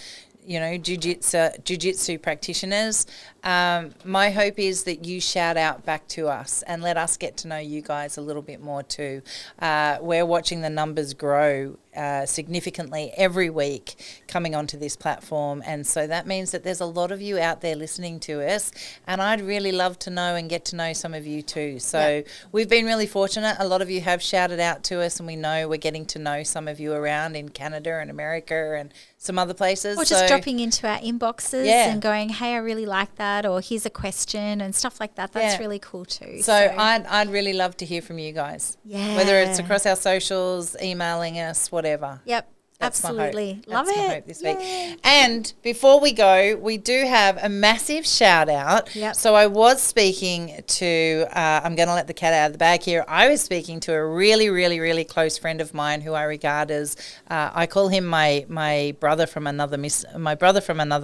jiu-jitsu practitioners. My hope is that you shout out back to us and let us get to know you guys a little bit more too. We're watching the numbers grow significantly every week coming onto this platform, and so that means that there's a lot of you out there listening to us, and I'd really love to know and get to know some of you too. So we've been really fortunate. A lot of you have shouted out to us, and we know we're getting to know some of you around in Canada and America and some other places. Or just dropping into our inboxes and going, hey, I really like that, or here's a question and stuff like that. That's really cool too. So I'd really love to hear from you guys. Yeah. Whether it's across our socials, emailing us, whatever. Yep. That's absolutely. Love it. My hope this week. And before we go, we do have a massive shout out. Yep. So I was speaking to, I'm going to let the cat out of the bag here. I was speaking to a really, really, really close friend of mine who I regard as, I call him my brother from another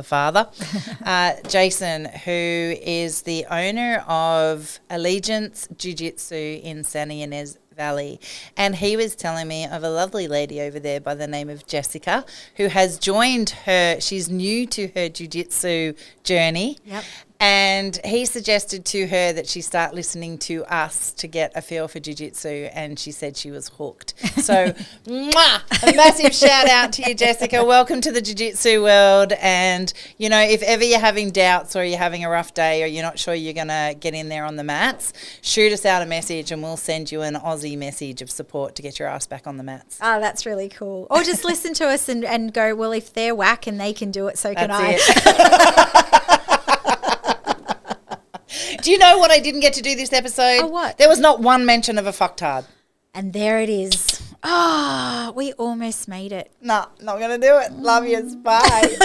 father, Jason, who is the owner of Allegiance Jiu-Jitsu in Santa Ynez Valley, and he was telling me of a lovely lady over there by the name of Jessica who has joined her. She's new to her jiu-jitsu journey, And he suggested to her that she start listening to us to get a feel for jiu-jitsu, and she said she was hooked. So, a massive shout out to you, Jessica. Welcome to the jiu-jitsu world. And, you know, if ever you're having doubts or you're having a rough day or you're not sure you're going to get in there on the mats, shoot us out a message and we'll send you an Aussie message of support to get your ass back on the mats. Oh, that's really cool. Or just listen to us and go, well, if they're whack and they can do it, so can I. Do you know what I didn't get to do this episode? Oh, what? There was not one mention of a fucktard. And there it is. Ah, we almost made it. No, not going to do it. Love yous. Bye.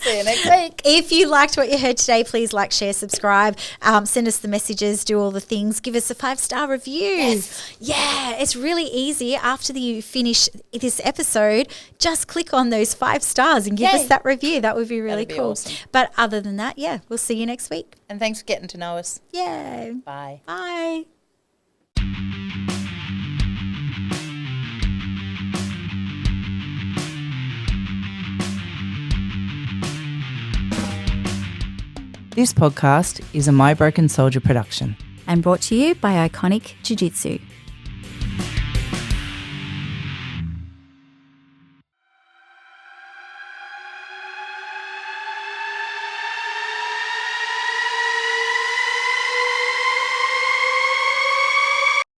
See you next week. If you liked what you heard today, please like, share, subscribe, send us the messages, do all the things, give us a 5-star review. Yes. Yeah, it's really easy. After you finish this episode, just click on those 5 stars and give us that review. That would be really cool. Awesome. But other than that, yeah, we'll see you next week. And thanks for getting to know us. Yeah. Bye. Bye. This podcast is a My Broken Soldier production. And brought to you by Iconic Jiu-Jitsu.